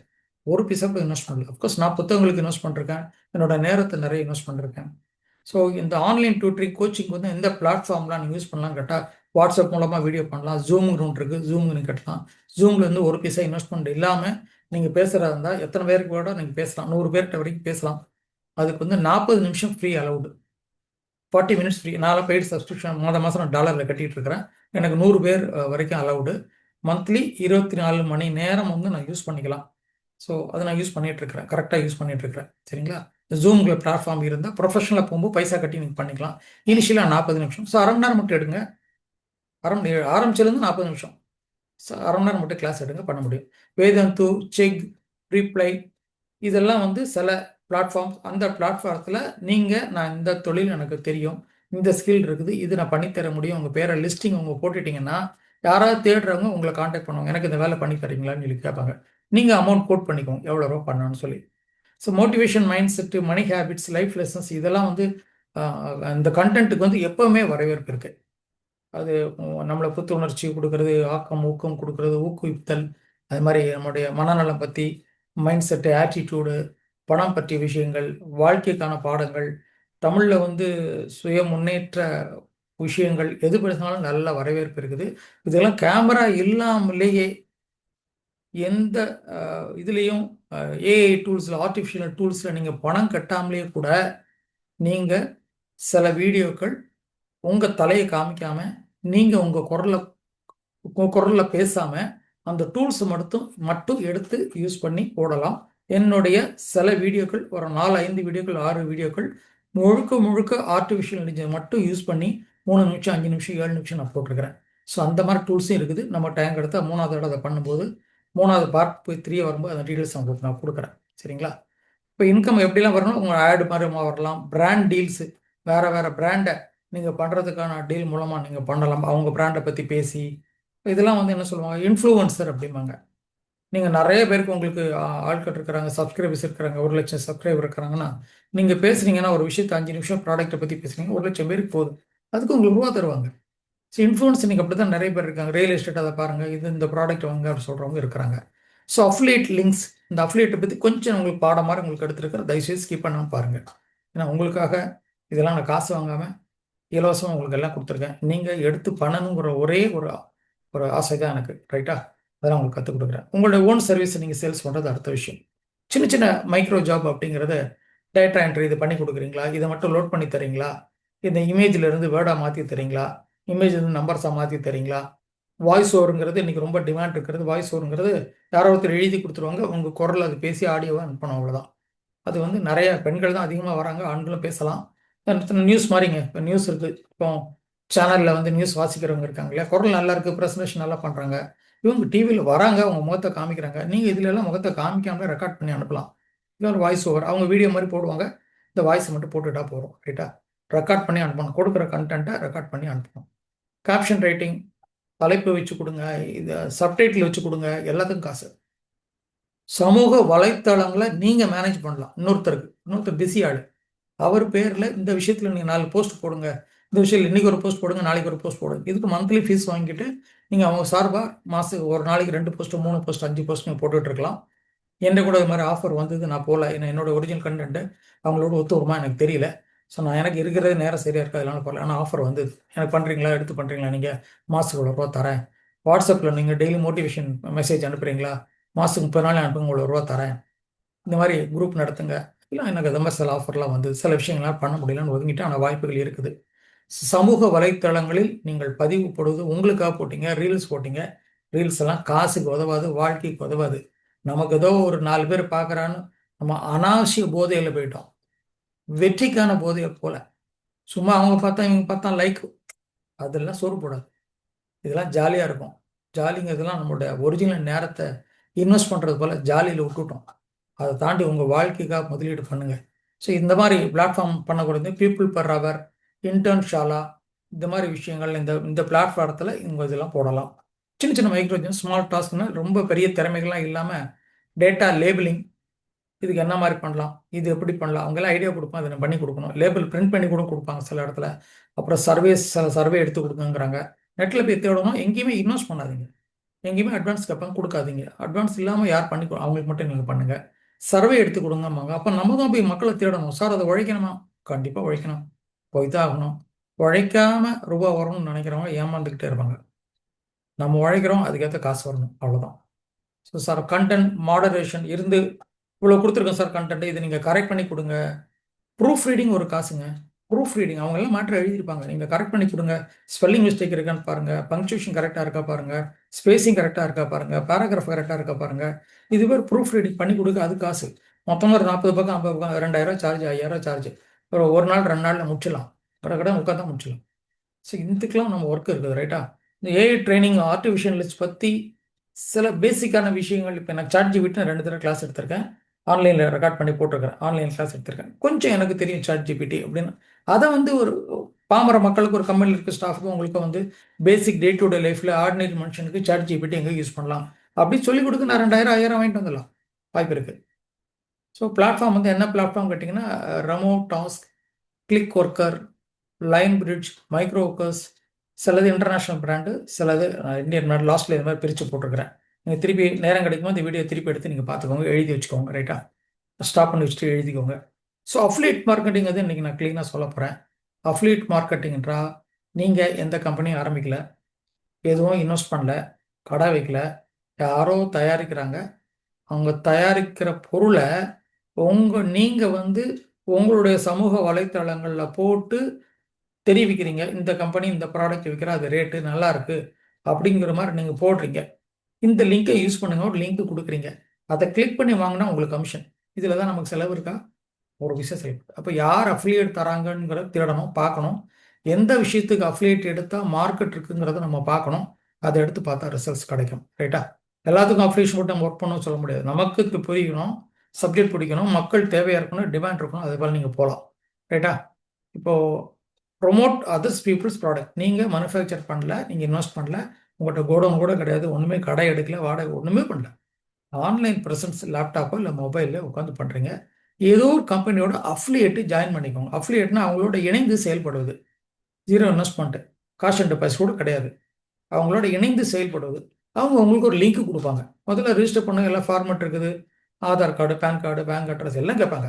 ஒரு பைசா கூட இன்வெஸ்ட் பண்ணல. அஃப்கோர்ஸ் நான் புத்தகங்களுக்கு இன்வெஸ்ட் பண்ணிருக்கேன், என்னோட நேரத்தை நிறைய இன்வெஸ்ட் பண்ணிருக்கேன். ஸோ இந்த ஆன்லைன் டியூட்டரிங் கோச்சிங் வந்து எந்த பிளாட்ஃபார்ம்லாம் நீங்கள் யூஸ் பண்ணலாம் கேட்டால், வாட்ஸ்அப் மூலமாக வீடியோ பண்ணலாம், ஜூம் ரூம் இருக்குது, ஜூம் நீங்கள் கட்டலாம். ஜூமில் வந்து ஒரு பைசா இன்வெஸ்ட்மெண்ட் இல்லாமல் நீங்கள் பேசுகிறதா இருந்தால் எத்தனை பேருக்கு கூட நீங்கள் பேசலாம், 100 பேர்கிட்ட வரைக்கும் பேசலாம். அதுக்கு வந்து 40 நிமிஷம் ஃப்ரீ அலவுடு, 40 மினிட்ஸ் ஃப்ரீ. நான் பெய்டு சப்ஸ்கிரிப்ஷன் மாதம் நான் டாலரில் கட்டிகிட்டு இருக்கிறேன். எனக்கு 100 பேர் வரைக்கும் அலவுடு. மந்த்லி 24 மணி நேரம் வந்து நான் யூஸ் பண்ணிக்கலாம். ஸோ அதை நான் யூஸ் பண்ணிட்டு இருக்கிறேன், கரெக்டாக யூஸ் பண்ணிட்டு இருக்கிறேன். சரிங்களா? ஜூம்ல பிளாட்ஃபார்ம் இருந்தால் ப்ரொஃபஷனலாக போகும்போது பைசா கட்டி நீங்கள் பண்ணிக்கலாம். இனிஷியலாக 40 நிமிஷம். ஸோ அரை மணி நேரம் மட்டும் எடுங்க. ஆரம்பிச்சிலேருந்து 40 நிமிஷம். ஸோ அரை மணி நேரம் மட்டும் கிளாஸ் எடுங்க, பண்ண முடியும். வேதந்து, செக், ரிப்ளை, இதெல்லாம் வந்து சில பிளாட்ஃபார்ம்ஸ். அந்த பிளாட்ஃபாரத்தில் நீங்கள் நான் இந்த தொழில் எனக்கு தெரியும், இந்த ஸ்கில் இருக்குது, இது நான் பண்ணித்தர முடியும், உங்கள் பேரை லிஸ்டிங் உங்கள் போட்டுட்டிங்கன்னா யாராவது தேடுறவங்க உங்களை காண்டாக்ட் பண்ணுவாங்க, எனக்கு இந்த வேலை பண்ணி தரீங்களான்னு சொல்லி கேட்பாங்க. நீங்கள் அமௌண்ட் கோட் பண்ணிக்கோங்க எவ்வளோ ரூபா பண்ணணும்னு சொல்லி. ஸோ மோட்டிவேஷன், மைண்ட் செட்டு, மணி ஹேபிட்ஸ், லைஃப் லெசன்ஸ் இதெல்லாம் வந்து இந்த கண்டென்ட்டுக்கு வந்து எப்போவுமே வரவேற்பு இருக்குது. அது நம்மளை புத்துணர்ச்சி கொடுக்கறது, ஆக்கம் ஊக்கம் கொடுக்கறது, ஊக்குவித்தல், அது மாதிரி நம்முடைய மனநலம் பற்றி, மைண்ட் செட்டு, ஆட்டிடியூடு, பணம் பற்றிய விஷயங்கள், வாழ்க்கைக்கான பாடங்கள், தமிழில் வந்து சுய முன்னேற்ற விஷயங்கள் எது பேசினாலும் நல்ல வரவேற்பு இருக்குது. இதெல்லாம் கேமரா இல்லாமலேயே எந்த இதுலேயும் ஏஐ டூல்ஸில், ஆர்டிஃபிஷியல் டூல்ஸில் நீங்கள் பணம் கட்டாமலேயே கூட நீங்கள் சில வீடியோக்கள் உங்கள் தலையை காமிக்காமல், நீங்கள் உங்கள் குரலில் பேசாமல் அந்த டூல்ஸ் மட்டும் எடுத்து யூஸ் பண்ணி போடலாம். என்னுடைய சில வீடியோக்கள், ஒரு 4-5 வீடியோக்கள், 6 வீடியோக்கள் முழுக்க முழுக்க ஆர்டிஃபிஷியல் இன்டெலிஜென்ஸ் மட்டும் யூஸ் பண்ணி 3 நிமிஷம், 5 நிமிஷம், 7 நிமிஷம் நான் போட்டிருக்கிறேன். ஸோ அந்த மாதிரி டூல்ஸும் இருக்குது. நம்ம டைம் எடுத்தா 3வது தடவை அதை பண்ணும்போது 3வது பார்ட் போய் 3 வரும்போது அந்த டீட்டெயில்ஸ் உங்களுக்கு நான் கொடுக்குறேன். சரிங்களா? இப்போ இன்கம் எப்படிலாம் வரணும், உங்கள் ஆடு மாதிரி வரலாம், பிராண்ட் டீல்ஸு, வேறு வேறு பிராண்டை நீங்கள் பண்ணுறதுக்கான டீல் மூலமாக நீங்கள் பண்ணலாம். அவங்க பிராண்டை பற்றி பேசி, இதெல்லாம் வந்து என்ன சொல்லுவாங்க, இன்ஃப்ளூவன்சர் அப்படிம்பாங்க. நீங்கள் நிறைய பேருக்கு உங்களுக்கு ஆட்கள் இருக்கிறாங்க, சப்ஸ்கிரைபர்ஸ் இருக்கிறாங்க, 1 லட்சம் சப்ஸ்கிரைபர் இருக்கிறாங்கன்னா, நீங்கள் பேசுனீங்கன்னா ஒரு விஷயத்தை 5 நிமிஷம் ப்ராடக்ட்டை பற்றி பேசுனீங்க, 1 லட்சம் பேருக்கு போகுது, அதுக்கு உங்களுக்கு ரூபா தருவாங்க. ஸோ இன்ஃப்ளூயன்ஸ் நீங்கள் அப்படி தான் நிறைய பேர் இருக்காங்க. ரியல் எஸ்டேட் அதை பாருங்கள், இது இந்த ப்ராடக்ட் வாங்க அப்படி சொல்கிறவங்க இருக்கிறாங்க. ஸோ அஃப்லியேட் லிங்க்ஸ், இந்த அஃப்லியேட்டை பற்றி கொஞ்சம் உங்களுக்கு பாடம் மாதிரி உங்களுக்கு எடுத்துருக்கிற, தயவுசெய்து ஸ்கிப் பண்ணாமல் பாருங்கள். ஏன்னா உங்களுக்காக இதெல்லாம் நான் காசு வாங்காமல் இலவசமாக உங்களுக்கு எல்லாம் கொடுத்துருக்கேன். நீங்கள் எடுத்து பண்ணணுங்கிற ஒரே ஒரு ஒரு ஆசை தான் எனக்கு, ரைட்டா? அதெல்லாம் உங்களுக்கு கற்றுக் கொடுக்குறேன். உங்களுடைய ஓன் சர்வீஸை நீங்கள் சேல்ஸ் பண்ணுறது அடுத்த விஷயம். சின்ன சின்ன மைக்ரோ ஜாப் அப்படிங்கிறது, டேட்டா என்ட்ரி இது பண்ணி கொடுக்குறீங்களா, இதை மட்டும் லோட் பண்ணி தரீங்களா, இந்த இமேஜில் இருந்து வேர்டாக மாற்றி தரீங்களா, இமேஜ் இருந்து நம்பர்ஸாக மாற்றி தரீங்களா, வாய்ஸ் ஓவருங்கிறது இன்றைக்கி ரொம்ப டிமாண்ட் இருக்கிறது. வாய்ஸ் ஓவருங்கிறது யாரோ ஒருத்தர் எழுதி கொடுத்துருவாங்க, உங்கள் குரல் அது பேசி ஆடியோவாக அனுப்பணும், அவ்வளோதான். அது வந்து நிறைய பெண்கள் தான் அதிகமாக வராங்க, ஆண்களும் பேசலாம். நியூஸ் மாதிரிங்க, இப்போ நியூஸ் இருக்குது, இப்போ சேனலில் வந்து நியூஸ் வாசிக்கிறவங்க இருக்காங்க இல்லையா, குரல் நல்லா இருக்குது, ப்ரெசன்டேஷன் நல்லா பண்ணுறாங்க, இவங்க டிவியில் வராங்க, அவங்க முகத்தை காமிக்கிறாங்க. நீங்கள் இதில் எல்லாம் முகத்தை காமிக்காமலே ரெக்கார்ட் பண்ணி அனுப்பலாம். இது ஒரு வாய்ஸ் ஓவர், அவங்க வீடியோ மாதிரி போடுவாங்க, இந்த வாய்ஸை மட்டும் போட்டுட்டா போகிறோம், ரைட்டா? ரெக்கார்ட் பண்ணி அனுப்பணும், கொடுக்குற கண்டென்ட்டை ரெக்கார்ட் பண்ணி அனுப்பணும். கேப்ஷன் ரைட்டிங், தலைப்பு வச்சு கொடுங்க, இதை சப்டைட்டில் வச்சு கொடுங்க, எல்லாத்துக்கும் காசு. சமூக வலைத்தளங்களை நீங்கள் மேனேஜ் பண்ணலாம். இன்னொருத்தர் பிஸி ஆள், அவர் பேரில் இந்த விஷயத்தில் நீங்கள் 4 போஸ்ட் போடுங்க, இந்த விஷயத்தில் இன்றைக்கி ஒரு போஸ்ட் போடுங்க, நாளைக்கு ஒரு போஸ்ட் போடுங்க. இதுக்கு மந்த்லி ஃபீஸ் வாங்கிட்டு நீங்கள் அவங்க சார்பாக மாதம் ஒரு நாளைக்கு 2 போஸ்ட்டு, 3 போஸ்ட், 5 போஸ்ட் நீங்கள் போட்டுட்ருக்கலாம். என்ன கூட இது மாதிரி ஆஃபர் வந்தது, நான் போகல, ஏன்னா என்னோட ஒரிஜினல் கண்டென்ட்டு அவங்களோட ஒத்து வருமா எனக்கு தெரியல. ஸோ நான் எனக்கு இருக்கிறது நேரம் சரியாக இருக்குது, அதனால போகல. ஆனால் ஆஃபர் வந்தது, எனக்கு பண்ணுறீங்களா, எடுத்து பண்ணுறீங்களா, நீங்கள் மாதத்துக்கு இவ்வளோ ரூபா தரேன், வாட்ஸ்அப்பில் நீங்கள் டெய்லி மோட்டிவேஷன் மெசேஜ் அனுப்புகிறீங்களா, மாதத்துக்கு 30 நாள் அனுப்புங்க, இவ்வளோ ரூபா தரேன், இந்த மாதிரி குரூப் நடத்துங்க. இல்லை எனக்கு அது மாதிரி சில ஆஃபர்லாம் வந்து சில விஷயங்கள்லாம் பண்ண முடியலன்னு ஒதுங்கிட்டு, ஆனால் வாய்ப்புகள் இருக்குது. சமூக வலைத்தளங்களில் நீங்கள் பதிவு போடுவது உங்களுக்காக போட்டிங்க, ரீல்ஸ் போட்டிங்க, ரீல்ஸ் எல்லாம் காசுக்கு உதவாது, வாழ்க்கைக்கு உதவாது. நமக்கு ஏதோ ஒரு 4 பேர் பார்க்குறான்னு நம்ம அனாவசிய போதையில் போயிட்டோம், வெற்றிக்கான போதையை போல. சும்மா அவங்க பார்த்தா இவங்க பார்த்தா லைக், அதெல்லாம் சோறு போடாது. இதெல்லாம் ஜாலியாக இருக்கும். ஜாலிங்கிறதுலாம் நம்மளுடைய ஒரிஜினல் நேரத்தை இன்வெஸ்ட் பண்ணுறது போல் ஜாலியில் விட்டுட்டோம். அதை தாண்டி உங்கள் வாழ்க்கைக்காக முதலீடு பண்ணுங்கள். ஸோ இந்த மாதிரி பிளாட்ஃபார்ம் பண்ணக்கூடாது. People per hour, intern Shala, இந்த மாதிரி விஷயங்கள் இந்த இந்த பிளாட்ஃபாரத்தில் இவங்க இதெல்லாம் போடலாம். சின்ன சின்ன மைக்ரோ ஸ்மால் டாஸ்க்னு ரொம்ப பெரிய திறமைகள்லாம் இல்லாமல் டேட்டா லேபிளிங், இதுக்கு என்ன மாதிரி பண்ணலாம், இது எப்படி பண்ணலாம், அவங்கெல்லாம் ஐடியா கொடுப்பாங்க, அதை பண்ணி கொடுக்கணும். லேபிள் பிரிண்ட் பண்ணி கூட கொடுப்பாங்க சில இடத்துல. அப்புறம் சில சர்வே எடுத்து கொடுக்குங்கிறாங்க. நெட்டில் போய் தேடணும். எங்கேயுமே இன்வெஸ்ட் பண்ணாதீங்க, எங்கேயுமே அட்வான்ஸ் கேட்பாங்க, கொடுக்காதீங்க. அட்வான்ஸ் இல்லாமல் யார் பண்ணி அவங்களுக்கு மட்டும் நீங்கள் பண்ணுங்கள். சர்வே எடுத்து கொடுங்கம்மாங்க. அப்போ நம்ம தான் போய் மக்களை தேடணும். சார் அதை உழைக்கணுமா? கண்டிப்பாக உழைக்கணும், போய்தான் ஆகணும். உழைக்காம ரூபா வரணும்னு நினைக்கிறவங்க ஏமாந்துக்கிட்டே இருப்பாங்க. நம்ம உழைக்கிறோம், அதுக்கேற்ற காசு வரணும், அவ்வளோதான். ஸோ சார் கண்டென்ட் மாடரேஷன் இருந்து இவ்வளோ கொடுத்துருக்கோம் சார் கண்டென்ட், இது நீங்கள் கரெக்ட் பண்ணி கொடுங்க. ப்ரூஃப் ரீடிங் ஒரு காசுங்க. ப்ரூஃப் ரீடிங் அவங்க எல்லாம் மேட்ரு எழுதியிருப்பாங்க, நீங்கள் கரெக்ட் பண்ணி கொடுங்க. ஸ்பெல்லிங் மிஸ்டேக் இருக்கான்னு பாருங்கள், பங்க்சுவேஷன் கரெக்டாக இருக்கா பாருங்கள், ஸ்பேசிங் கரெக்டாக இருக்கா பாருங்கள், பேராகிராஃப் கரெக்டாக இருக்கா பாருங்கள். இது பேர் ப்ரூஃப் ரீடிங் பண்ணி கொடுக்க, அது காசு. மொத்தமாக ஒரு 40 பக்கம் 50 பக்கம் 2000 சார்ஜ், 5000 சார்ஜ். ஒரு நாள் 2 நாளில் முடிச்சிடலாம், கடை உட்காந்து முடிச்சிடலாம். ஸோ இதுக்கெலாம் நம்ம ஒர்க் இருக்குது, ரைட்டா? இந்த ஏஐ ட்ரைனிங், ஆர்டிஃபிஷியல் பற்றி சில பேசிக்கான விஷயங்கள், இப்போ நான் சாட் ஜிபிடி 2 தடவை கிளாஸ் எடுத்திருக்கேன். ஆன்லைனில் ரெக்கார்ட் பண்ணி போட்டிருக்கிறேன், ஆன்லைன் கிளாஸ் எடுத்திருக்கேன். கொஞ்சம் எனக்கு தெரியும் சாட் ஜிபிடி அப்படின்னு. அதை வந்து ஒரு பாமர மக்களுக்கு, ஒரு கம்பெனியில் இருக்க ஸ்டாஃபுக்கும் உங்களுக்கு வந்து பேசிக் டே டு டே லைஃப்பில் ஆர்டினரி மனுஷனுக்கு சாட் ஜிபிடி எங்கே யூஸ் பண்ணலாம் அப்படின்னு சொல்லி கொடுத்து நான் 2000 1000 வாங்கிட்டு வந்துடலாம், வாய்ப்பு இருக்குது. ஸோ பிளாட்ஃபார்ம் வந்து என்ன பிளாட்ஃபார்ம் கேட்டிங்கன்னா, Remotasks, Clickworker, Lionbridge, Microworkers, சிலது இன்டர்நேஷ்னல் பிராண்டு, சிலது இந்தியன் பிராண்ட். லாஸ்ட்டில் இது மாதிரி பிரித்து போட்டிருக்கிறேன். நீங்கள் திருப்பி நேரம் கிடைக்கும்போது இந்த வீடியோ திருப்பி எடுத்து நீங்கள் பார்த்துக்கோங்க, எழுதி வச்சுக்கோங்க. ரைட்டா, ஸ்டாப் பண்ணி வச்சுட்டு எழுதிக்கோங்க. ஸோ அஃப்லியேட் மார்க்கெட்டிங் வந்து இன்றைக்கி நான் க்ளீனாக சொல்ல போகிறேன். அஃப்லியேட் மார்க்கெட்டிங்ன்றா, நீங்கள் எந்த கம்பெனியும் ஆரம்பிக்கல, எதுவும் இன்வெஸ்ட் பண்ணல, கடை வைக்கல, யாரோ தயாரிக்கிறாங்க, அவங்க தயாரிக்கிற பொருளை நீங்கள் வந்து உங்களுடைய சமூக வலைத்தளங்களில் போட்டு தெரிவிக்கிறீங்க. இந்த கம்பெனி இந்த ப்ராடக்ட் விற்கிற, அது ரேட்டு நல்லா இருக்கு அப்படிங்கிற மாதிரி நீங்கள் போடுறீங்க. இந்த லிங்கை யூஸ் பண்ணுங்க, ஒரு லிங்க் கொடுக்குறீங்க, அதை கிளிக் பண்ணி வாங்கினா உங்களுக்கு கமிஷன். இதில் தான் நமக்கு செலவு இருக்கா? ஒரு விஷயம் செலவு. அப்போ யார் அஃபிலியேட் தராங்கங்கிறத தேடணும், பார்க்கணும். எந்த விஷயத்துக்கு அஃபிலியேட் எடுத்தால் மார்க்கெட் இருக்குங்கிறத நம்ம பார்க்கணும். அதை எடுத்து பார்த்தா ரிசல்ட்ஸ் கிடைக்கும். ரைட்டா, எல்லாத்துக்கும் அஃபிலியேஷன் போட்டு நம்ம ஒர்க் பண்ணணும்னு சொல்ல முடியாது. நமக்கு புரியணும், சப்ஜெக்ட் பிடிக்கணும், மக்கள் தேவையாக இருக்கணும், டிமாண்ட் இருக்கணும், அது போல் நீங்கள் போகலாம். ரைட்டா, இப்போது ப்ரொமோட் அதர்ஸ் பீப்புள்ஸ் ப்ராடக்ட். நீங்கள் மேனுஃபேக்சர் பண்ணல, நீங்கள் இன்வெஸ்ட் பண்ணல, உங்கள்கிட்ட கோடவுன் கூட கிடையாது, ஒன்றுமே கடை எடுக்கல, வாடகை ஒன்றுமே பண்ணல, ஆன்லைன் ப்ரெசன்ஸ் லேப்டாப்போ இல்லை மொபைலில் உட்காந்து பண்ணுறீங்க. ஏதோ ஒரு கம்பெனியோட அஃபிலியேட்டு ஜாயின் பண்ணிக்கோங்க. அஃபிலியேட்னா அவங்களோட இணைந்து செயல்படுவது, zero investment, cash and deposit கூட கிடையாது, அவங்களோட இணைந்து செயல்படுவது. அவங்க உங்களுக்கு ஒரு லிங்க் கொடுப்பாங்க. முதல்ல ரிஜிஸ்டர் பண்ணுங்க, எல்லாம் ஃபார்மெட் இருக்குது, Aadhaar card, PAN card, bank address எல்லாம் கேட்பாங்க,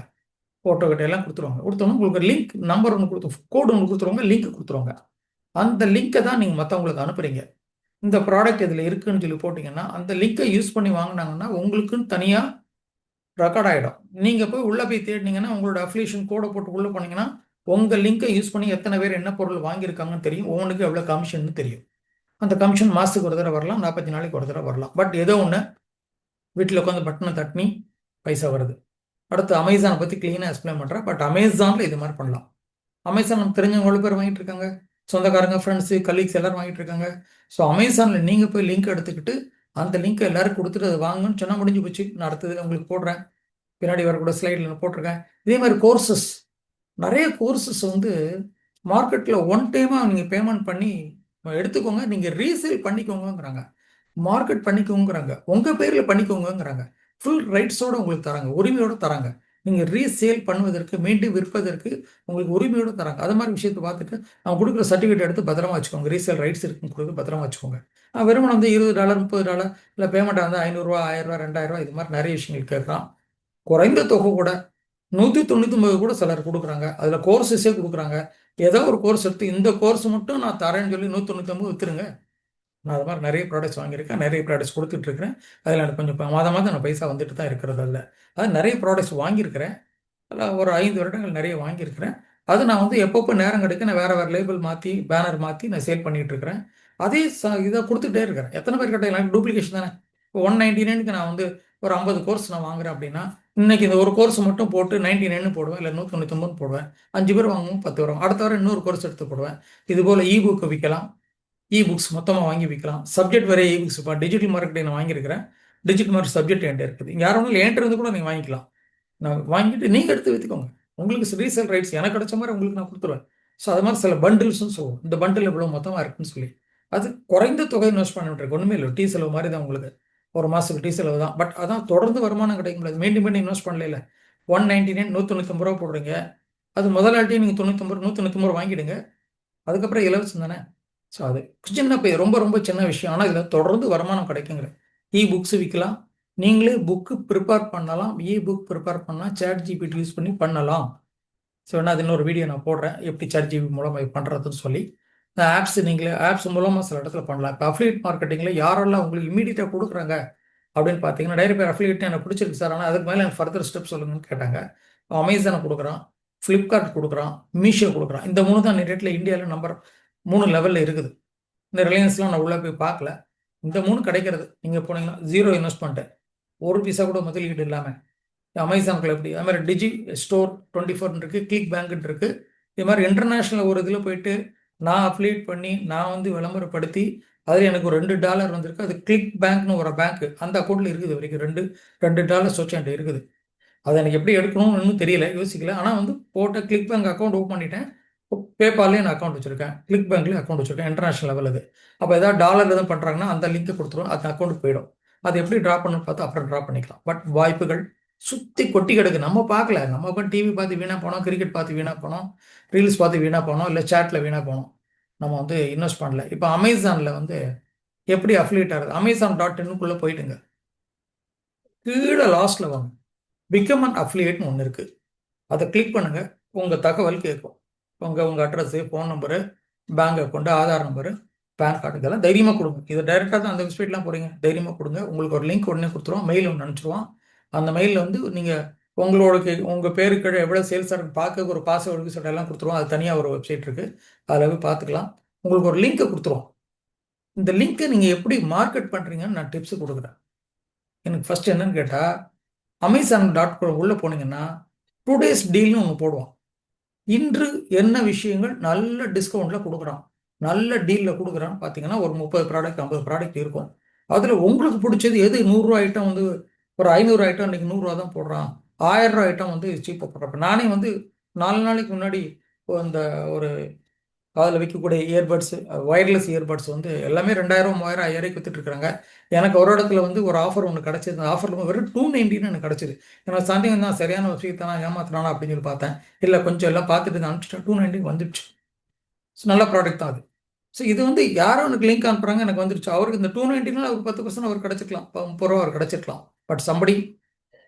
ஃபோட்டோ கிட்ட எல்லாம் கொடுத்துருவாங்க. கொடுத்தோன்னா உங்களுக்கு லிங்க் நம்பர் ஒன்று கொடுத்து, கோடு ஒன்று கொடுத்துருவாங்க, லிங்க் கொடுத்துருவாங்க. அந்த லிங்கை தான் நீங்கள் மற்றவங்களுக்கு அனுப்புறீங்க. இந்த ப்ராடக்ட் இதில் இருக்குன்னு சொல்லி போட்டிங்கன்னா, அந்த லிங்கை யூஸ் பண்ணி வாங்கினாங்கன்னா உங்களுக்குன்னு தனியாக ரெக்கார்ட் ஆகிடும். நீங்கள் போய் உள்ளே போய் தேடினீங்கன்னா, உங்களோட அஃபிலியேஷன் கோடை போட்டு உள்ளே போனீங்கன்னா, உங்கள் லிங்கை யூஸ் பண்ணி எத்தனை பேர் என்ன பொருள் வாங்கியிருக்காங்கன்னு தெரியும், ஒவ்வொன்றுக்கு எவ்வளோ கமிஷன் தெரியும். அந்த கமிஷன் மாதத்துக்கு ஒரு தடவை வரலாம், 40 நாளைக்கு ஒரு தடவை வரலாம். பட் ஏதோ ஒன்று, வீட்டில் உட்காந்து பட்டனை தட்டினி பைசா வருது. அடுத்து அமேசானை பற்றி க்ளீனாக எக்ஸ்பிளைன் பண்ணுறேன். பட் அமேசானில் இது மாதிரி பண்ணலாம். அமேசான் நமக்கு தெரிஞ்சவங்க எவ்வளோ பேர் வாங்கிட்டு இருக்காங்க, சொந்தக்காரங்க, ஃப்ரெண்ட்ஸு, கலீக்ஸ் எல்லோரும் வாங்கிட்டு இருக்காங்க. ஸோ அமேசானில் நீங்கள் போய் லிங்க் எடுத்துக்கிட்டு அந்த லிங்க்கை எல்லோரும் கொடுத்துட்டு அதை வாங்கணும்னு சொன்னால் முடிஞ்சு போச்சு. நான் அடுத்தது உங்களுக்கு போடுறேன், பின்னாடி வரக்கூட ஸ்லைடில் நான் போட்டிருக்கேன். இதே மாதிரி கோர்சஸ், நிறைய கோர்சஸ் வந்து மார்க்கெட்டில் ஒன் டைமாக நீங்கள் பேமெண்ட் பண்ணி எடுத்துக்கோங்க, நீங்கள் ரீசேல் பண்ணிக்கோங்கிறாங்க, மார்க்கெட் பண்ணிக்கோங்கிறாங்க, உங்கள் பேரில் பண்ணிக்கோங்கிறாங்க, ஃபுல் ரைட்ஸோடு உங்களுக்கு தராங்க, உரிமையோடு தராங்க. நீங்கள் ரீசேல் பண்ணுவதற்கு, மீண்டும் விற்பதற்கு உங்களுக்கு உரிமையோடு தராங்க. அது மாதிரி விஷயத்தை பார்த்துட்டு அவங்க கொடுக்குற சர்டிஃபிகேட் எடுத்து பத்திரமா வச்சுக்கோங்க. ரீசேல் ரைட்ஸ் இருக்குன்னு கொடுத்து பத்திரமா வச்சுக்கோங்க. வெறும் வந்து $20 $30 இல்லை பேமெண்ட்டாக இருந்தால் $500 1000 2000 இது மாதிரி நிறைய விஷயங்கள் கேட்குறான். குறைந்த தொகை கூட 199 கூட சிலர் கொடுக்குறாங்க. அதில் கோர்ஸஸே கொடுக்குறாங்க. ஏதோ ஒரு கோர்ஸ் எடுத்து இந்த கோர்ஸ் மட்டும் நான் தரேன்னு சொல்லி 199 விற்றுருங்க. நான் அது மாதிரி நிறைய ப்ராடக்ட்ஸ் வாங்கியிருக்கேன், நிறைய ப்ராடக்ட்ஸ் கொடுத்துட்ருக்கிறேன். அதில் எனக்கு கொஞ்சம் மாதம் மாதம் நான் பைசா வந்துட்டு தான் இருக்கிறது. இல்லை, அது நிறைய ப்ராடக்ட்ஸ் வாங்கியிருக்கிறேன். அதில் ஒரு 5 வருடங்கள் நிறைய வாங்கியிருக்கிறேன். அது நான் வந்து எப்பப்போ நேரம் கிடைக்கும் நான் வேறு லேபிள் மாற்றி, பேனர் மாற்றி நான் சேல் பண்ணிகிட்டு இருக்கிறேன். அதே இதை கொடுத்துட்டே இருக்கிறேன். எத்தனை பேர் கிட்ட எனக்கு டூப்ளிகேஷன் தானே. இப்போ 199க்கு நான் வந்து ஒரு 50 கோர்ஸ் நான் வாங்குறேன் அப்படின்னா, இன்னைக்கு இந்த ஒரு கோர்ஸ் மட்டும் போட்டு 99 போடுவேன், இல்லை 199 போடுவேன். 5 பேர் வாங்குவோம், 10 வரும். அடுத்த வாரம் இன்னொரு கோர்ஸ் எடுத்து போடுவேன். இதுபோல் புக் விற்கலாம், புக்ஸ் மொத்தமாக வாங்கி விற்கலாம். சப்ஜெக்ட் வரைய புக்ஸ். இப்போ டிஜிட்டல் மார்க்கெட்டிங் நான் வாங்கியிருக்கிறேன். டிஜிட்டல் மார்க்கெட் சப்ஜெக்ட் என்கிட்ட இருக்குது. யாரும் என்கிட்ட இருந்து கூட நீங்கள் வாங்கிக்கலாம். நான் வாங்கிட்டு நீங்கள் எடுத்து விற்றுக்கோங்க. உங்களுக்கு ரீசேல் ரைட்ஸ் எனக்கு கிடைச்ச மாதிரி உங்களுக்கு நான் கொடுத்துருவேன். ஸோ அது மாதிரி சில பண்டில்ஸ்னு சொல்லுவோம். இந்த பண்டில் எவ்வளோ மொத்தமாக இருக்குன்னு சொல்லி, அது குறைந்த தொகை இன்வெஸ்ட் பண்ணிட்டு இருக்கு. ஒன்றுமே இல்லை, டீ செலவு மாதிரி தான் உங்களுக்கு. ஒரு மாதத்துக்கு டீ செலவு தான். பட் அதான் தொடர்ந்து வருமானம் கிடைக்க முடியாது. மீண்டும் மீண்டும் இன்வெஸ்ட் பண்ணல. 199 199 ரூபா போடுறீங்க. அது முதலாட்டியும் நீங்கள் 199 ரூபா வாங்கிடுங்க. அதுக்கப்புறம் இலவசம் தானே. ஸோ அது சின்ன ரொம்ப ரொம்ப சின்ன விஷயம். ஆனால் இதில் தொடர்ந்து வருமானம் கிடைக்குங்கிற. புக்ஸ் விற்கலாம், நீங்களே புக்கு ப்ரிப்பேர் பண்ணலாம். புக் ப்ரிப்பேர் பண்ணலாம், சாட் ஜிபிடி யூஸ் பண்ணி பண்ணலாம். ஸோ என்ன, அது இன்னொரு வீடியோ நான் போடுறேன், எப்படி சாட் ஜிபி மூலமாக பண்ணுறதுன்னு சொல்லி. இந்த ஆப்ஸ் நீங்களே ஆப்ஸ் மூலமாக சில இடத்துல பண்ணலாம். இப்போ அஃபிலியேட் மார்க்கெட்டிங்கில் யாரெல்லாம் உங்களுக்கு இமீடியட்டாக கொடுக்குறாங்க அப்படின்னு பார்த்தீங்கன்னா, நிறைய பேர் அஃபிலியேட் எனக்கு பிடிச்சிருக்கு சார், ஆனால் அதுக்கு மேலே எனக்கு ஃபர்தர் ஸ்டெப் சொல்லுங்கன்னு கேட்டாங்க. அமேசானை கொடுக்குறான், ஃப்ளிப்கார்ட் கொடுக்குறான், மீஷோ கொடுக்குறான். இந்த 3 தான் ரேட்டில் இந்தியாவில் நம்பர் 3 லெவலில் இருக்குது. இந்த ரிலையன்ஸ்லாம் நான் உள்ளே போய் பார்க்கல. இந்த 3 கிடைக்கிறது. நீங்கள் போனீங்கன்னா ஜீரோ இன்வெஸ்ட்மெண்ட்டு, ஒரு பைசா கூட முதலீடு இல்லாமல். அமேசானுக்குள்ள எப்படி, அது மாதிரி டிஜி ஸ்டோர் 24 இருக்குது, கிளிக் பேங்க்னு இருக்குது. இது மாதிரி இன்டர்நேஷ்னல் ஒரு இதில் போயிட்டு நான் அப்ளேட் பண்ணி நான் வந்து விளம்பரப்படுத்தி அதில் எனக்கு ஒரு $2 வந்திருக்கு. அது கிளிக் பேங்க்னு ஒரு பேங்க், அந்த அக்கௌண்ட்டில் இருக்குது வரைக்கும் $2 சொச்சேன்ட்டு இருக்குது. அதை எனக்கு எப்படி எடுக்கணும்னு இன்னும் தெரியல, யோசிக்கல. ஆனால் வந்து போட்ட கிளிக் பேங்க் அக்கௌண்ட் ஓப்பன் பண்ணிட்டேன். பேபால்லையும் நான் அக்கௌண்ட் வச்சிருக்கேன், கிளிக் பேங்க்லேயும் அக்கௌண்ட் வச்சிருக்கேன், இன்டர்நேஷனல் லெவல் அது. அப்போ ஏதாவது டாலர் எதுவும் பண்ணுறாங்கன்னா அந்த லிங்க்கை கொடுத்துருவோம், அந்த அக்கௌண்ட்டுக்கு போயிடும். அது எப்படி ட்ரா பண்ணணும்னு பார்த்து அப்புறம் ட்ரா பண்ணிக்கலாம். பட் வாய்ப்புகள் சுற்றி கொட்டி கிடக்கு. நம்ம பார்க்கல, நம்ம இப்போ டிவி பார்த்து வீணாக போனோம், கிரிக்கெட் பார்த்து வீணாக போனோம், ரீல்ஸ் பார்த்து வீணாக போனோம், இல்லை சேட்டில் வீணாக போனோம். நம்ம வந்து இன்வெஸ்ட் பண்ணல. இப்போ அமேசானில் வந்து எப்படி அஃபிலியேட் ஆகுது, Amazon.in போயிட்டுங்க, கீழே லாஸ்ட்ல வாங்க, பிகம் அன் அஃபிலியேட்னு ஒன்று இருக்குது. அதை கிளிக் பண்ணுங்க. உங்கள் தகவல் கேட்கும். உங்கள் address, phone number, bank account, Aadhaar number, PAN card, இதெல்லாம் தைரியமாக கொடுங்க. இது டைரெக்டாக தான் அந்த வெப்சைட்லாம் போகிறீங்க, தைரியமாக கொடுங்க. உங்களுக்கு ஒரு லிங்க் உடனே கொடுத்துருவோம், மெயில் ஒன்று அனுப்பிச்சிடுவோம். அந்த மெயிலில் வந்து நீங்கள் உங்கள் பேருக்கு எவ்வளோ சேல்ஸ் ஆகுது பார்க்க ஒரு பாஸ்வேர்டு சொல்லிட்டு எல்லாம் கொடுத்துருவோம். அது தனியாக ஒரு வெப்சைட் இருக்குது, அதில் போய் பார்த்துக்கலாம். உங்களுக்கு ஒரு லிங்க்கை கொடுத்துருவோம். இந்த லிங்க்கை நீங்கள் எப்படி மார்க்கெட் பண்ணுறீங்கன்னு நான் டிப்ஸ் கொடுக்குறேன். எனக்கு ஃபஸ்ட் என்னன்னு கேட்டால், Amazon.com உள்ளே போனீங்கன்னா டுடேஸ் டீல்னு ஒன்று போடுவோம். இன்று என்ன விஷயங்கள் நல்ல டிஸ்கவுண்ட்டில் கொடுக்குறான், நல்ல டீலில் கொடுக்குறான்னு பார்த்தீங்கன்னா ஒரு 30 ப்ராடக்ட் 50 ப்ராடக்ட் இருக்கும். அதில் உங்களுக்கு பிடிச்சது எது, 100 ஐட்டம் வந்து ஒரு 500 ஐட்டம் இன்றைக்கி 100 தான் போடுறான், 1000 ஐட்டம் வந்து சீப்பாக போடுறப்ப நானே வந்து 4 நாளைக்கு முன்னாடி இந்த ஒரு அதில் விற்கக்கூடிய இயர்பட்ஸ், ஒயர்லெஸ் இயர்பட்ஸ் வந்து எல்லாமே 2000 3000 5000 வித்துட்டு இருக்காங்க. எனக்கு ஒரு இடத்துல வந்து ஒரு ஆஃபர் ஒன்று கிடச்சிது. அந்த ஆஃபரில் வெறும் 290 எனக்கு கிடச்சிது. எனக்கு சந்தேகம் தான், சரியான விஷயத்தை தானே ஏமாத்தினானா அப்படின்னு சொல்லி பார்த்தேன். இல்லை, கொஞ்சம் எல்லாம் பார்த்துட்டு நான் அனுப்பிச்சிட்டேன், 290 வந்துடுச்சு. நல்ல ப்ராடக்ட் தான் அது. ஸோ இது வந்து யாரோ எனக்கு லிங்க் அனுப்புறாங்க, எனக்கு வந்துருச்சு. அவருக்கு இந்த 290 அவருக்கு 10% அவர் கிடச்சிக்கலாம், 30 அவர் கிடச்சிருக்கலாம். பட் சம்படி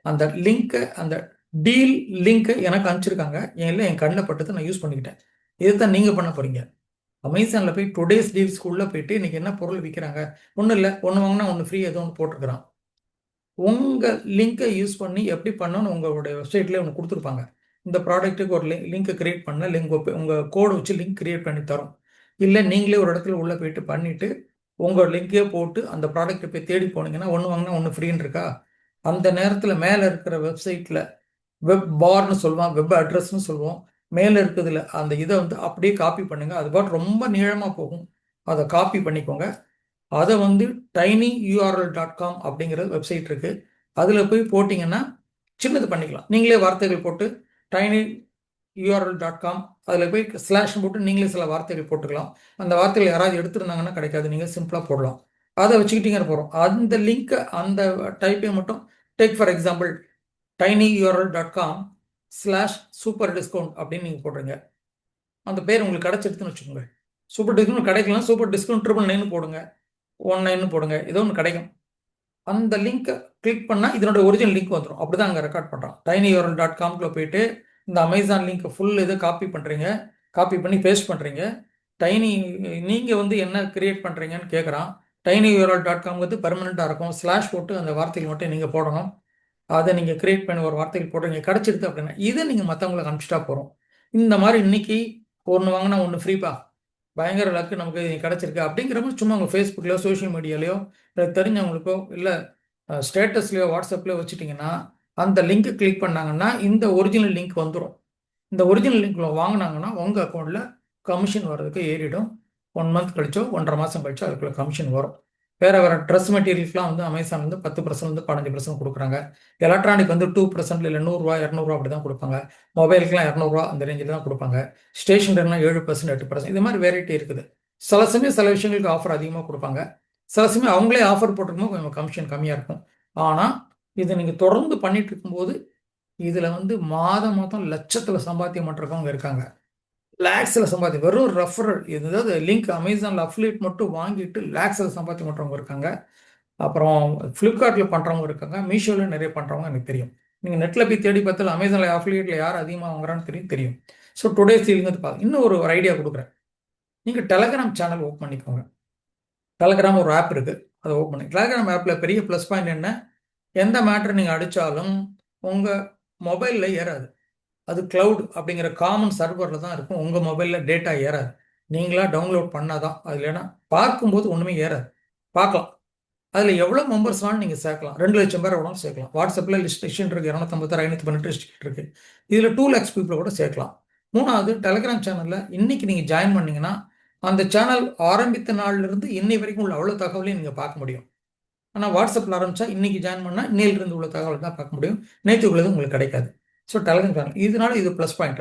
அந்த லிங்க்கை, அந்த டீல் லிங்க்கை எனக்கு அனுப்பிச்சிருக்காங்க, என் கண்ணில் பட்டது, நான் யூஸ் பண்ணிக்கிட்டேன். இதுதான் நீங்கள் பண்ண போகிறீங்க. அமேசானில் போய் டுடேஸ் டீல்ஸ்க்குள்ளே போயிட்டு இன்றைக்கி என்ன பொருள் விற்கிறாங்க, ஒன்றும் இல்லை, ஒன்று வாங்கினா ஒன்று ஃப்ரீ ஏதோ ஒன்று போட்டிருக்கிறான். உங்கள் லிங்க்கை யூஸ் பண்ணி எப்படி பண்ணணும்னு உங்களுடைய வெப்சைட்லேயே ஒன்று கொடுத்துருப்பாங்க. இந்த ப்ராடக்ட்டுக்கு ஒரு லிங்க்கை க்ரியேட் பண்ண லிங்க் உங்கள் கோடை வச்சு லிங்க் க்ரியேட் பண்ணி தரோம். இல்லை நீங்களே ஒரு இடத்துல உள்ளே போயிட்டு பண்ணிவிட்டு உங்கள் லிங்க்கே போட்டு அந்த ப்ராடக்ட்டை போய் தேடி போனீங்கன்னா ஒன்று வாங்கினா ஒன்று ஃப்ரீன்னு இருக்கா. அந்த நேரத்தில் மேலே இருக்கிற வெப்சைட்டில் வெப் பார்னு சொல்லுவோம், வெப் அட்ரஸ்ன்னு சொல்லுவோம், மேலே இருக்குதுல அந்த இதை வந்து அப்படியே காப்பி பண்ணுங்க. அது பாட்டு ரொம்ப நீளமாக போகும், அதை காப்பி பண்ணிக்கோங்க. அதை வந்து tinyurl.com அப்படிங்கிற வெப்சைட் இருக்குது, அதில் போய் போட்டிங்கன்னா சின்னது பண்ணிக்கலாம். நீங்களே வார்த்தைகள் போட்டு tinyurl.com அதில் போய் ஸ்லாஷ் போட்டு நீங்களே சில வார்த்தைகள் போட்டுக்கலாம். அந்த வார்த்தைகள் யாராவது எடுத்துருந்தாங்கன்னா கிடைக்காது, நீங்கள் சிம்பிளாக போடலாம். அதை வச்சுக்கிட்டீங்கன்னு போகிறோம். அந்த லிங்க்கை, அந்த டைப்பை மட்டும் take for example tinyurl.com/super discount அப்படின்னு நீங்கள் போடுறீங்க. அந்த பேர் உங்களுக்கு கிடச்சிடுதுன்னு வச்சுக்கோங்க. சூப்பர் டிஸ்கவுண்ட் கிடைக்கலாம், சூப்பர் டிஸ்கவுண்ட் 999 போடுங்க, 19 போடுங்க, ஏதோ ஒன்று கிடைக்கும். அந்த லிங்க்கை கிளிக் பண்ணால் இதனோட ஒரிஜினல் லிங்க் வந்துடும். அப்படி தான் அங்கே ரெக்கார்ட் பண்ணுறான். tinyurl.com போயிட்டு இந்த அமேசான் லிங்க்கை ஃபுல் இதை காப்பி பண்ணுறீங்க, காப்பி பண்ணி பேஸ்ட் பண்ணுறீங்க. நீங்கள் வந்து என்ன கிரியேட் பண்ணுறீங்கன்னு கேட்குறான். tinyurl.com பெர்மனெண்ட்டாக இருக்கும். ஸ்லாஷ் போட்டு அந்த வார்த்தைகள் மட்டும் நீங்கள் போடணும். அதை நீங்கள் கிரியேட் பண்ணி ஒரு வார்த்தைகள் போடுறீங்க, கிடச்சிடுது அப்படின்னா இதை நீங்கள் மற்றவங்களுக்கு அனுப்பிச்சிட்டா போகிறோம். இந்த மாதிரி இன்னைக்கு ஒன்று வாங்கினா ஒன்று ஃப்ரீப்பா, பயங்கர லக்கு நமக்கு கிடச்சிருக்கு அப்படிங்கிறப்ப சும்மா உங்கள் ஃபேஸ்புக்லையோ சோஷியல் மீடியாலையோ இல்லை தெரிஞ்சவங்களுக்கோ இல்லை ஸ்டேட்டஸ்லையோ வாட்ஸ்அப்லையோ வச்சுட்டிங்கன்னா அந்த லிங்க்கை கிளிக் பண்ணாங்கன்னா இந்த ஒரிஜினல் லிங்க் வந்துடும். இந்த ஒரிஜினல் லிங்க்கில் வாங்கினாங்கன்னா உங்கள் அக்கௌண்ட்டில் கமிஷன் வர்றதுக்கு ஏறிடும். 1 மந்த் கழிச்சோ 1.5 மாதம் கழிச்சோ அதுக்குள்ள கமிஷன் வரும். வேறு ட்ரெஸ் மெட்டீரியல்ஸ்லாம் வந்து அமேசான் வந்து 10% 15% கொடுக்குறாங்க. எலக்ட்ரானிக் வந்து 2% இல்லை 100 ரூபா 200 அப்படி தான் கொடுப்பாங்க. மொபைலுக்குலாம் 200 அந்த ரேஞ்சில் தான் கொடுப்பாங்க. ஸ்டேஷனரிலாம் 7% 8%, இது மாதிரி வெரைட்டி இருக்குது. சில சமயம் சில விஷயங்களுக்கு ஆஃபர் அதிகமாக கொடுப்பாங்க, சில சமயம் அவங்களே ஆஃபர் போட்டிருக்கும்போது கொஞ்சம் கமிஷன் கம்மியாக இருக்கும். ஆனால் இதை நீங்கள் தொடர்ந்து பண்ணிட்டு இருக்கும்போது இதில் வந்து மாதம் லட்சத்தில் சம்பாத்தியம் பண்ணுறவங்க இருக்காங்க, லேக்ஸில் சம்பாத்தி, வெறும் ரெஃபரல், ஏதாவது லிங்க் அமேசானில் அஃபிலியேட் மட்டும் வாங்கிட்டு லேக்ஸில் சம்பாத்தி பண்ணுறவங்க இருக்காங்க. அப்புறம் ஃப்ளிப்கார்ட்டில் பண்ணுறவங்க இருக்காங்க, மீஷோவில் நிறைய பண்ணுறவங்க எனக்கு தெரியும். நீங்கள் நெட்டில் போய் தேடி பார்த்தாலும் அமேசானில் அஃபிலியேட்டில் யார் அதிகமாக வாங்குறான்னு தெரியும். ஸோ டுடே சீலிங்கிறது பார்க்க இன்னும் ஒரு ஐடியா கொடுக்குறேன். நீங்கள் டெலகிராம் சேனல் ஓப்பன் பண்ணிக்கோங்க. டெலகிராம் ஒரு ஆப் இருக்குது, அதை ஓப்பன் பண்ணி டெலகிராம் ஆப்பில் பெரிய ப்ளஸ் பாயிண்ட் என்ன, எந்த மேட்ரு நீங்கள் அடித்தாலும் உங்கள் மொபைலில் ஏறாது. அது கிளவுட் அப்படிங்கிற காமன் சர்வரில் தான் இருக்கும். உங்கள் மொபைலில் டேட்டா ஏறாது, நீங்களாக டவுன்லோட் பண்ணால் தான். அது இல்லைன்னா பார்க்கும்போது ஒன்றுமே ஏறாது. பார்க்கலாம், அதில் எவ்வளோ மெம்பர்ஸ்னாலும் நீங்கள் சேர்க்கலாம். 2 லட்சம் பேர் எவ்வளோ சேர்க்கலாம். வாட்ஸ்அப்பில் லிஸ்ட் இருக்குது, 256 518 லிஸ்ட் இருக்குது. இதில் 2 lakhs பீப்புளை கூட சேர்க்கலாம். 3வது, டெலகிராம் சேனலில் இன்றைக்கி நீங்கள் ஜாயின் பண்ணிங்கன்னா அந்த சேனல் ஆரம்பித்த நாள்லேருந்து இன்னை வரைக்கும் உள்ள அவ்வளோ தகவலையும் நீங்கள் பார்க்க முடியும். ஆனால் வாட்ஸ்அப்பில் ஆரம்பித்தா இன்றைக்கி ஜாயின் பண்ணால் இன்னையிலிருந்து உள்ள தகவல் தான் பார்க்க முடியும், நேற்று உள்ளது உங்களுக்கு கிடைக்காது. ஸோ டெலகிராம் சேனல் இதனால இது ப்ளஸ் பாயிண்ட்.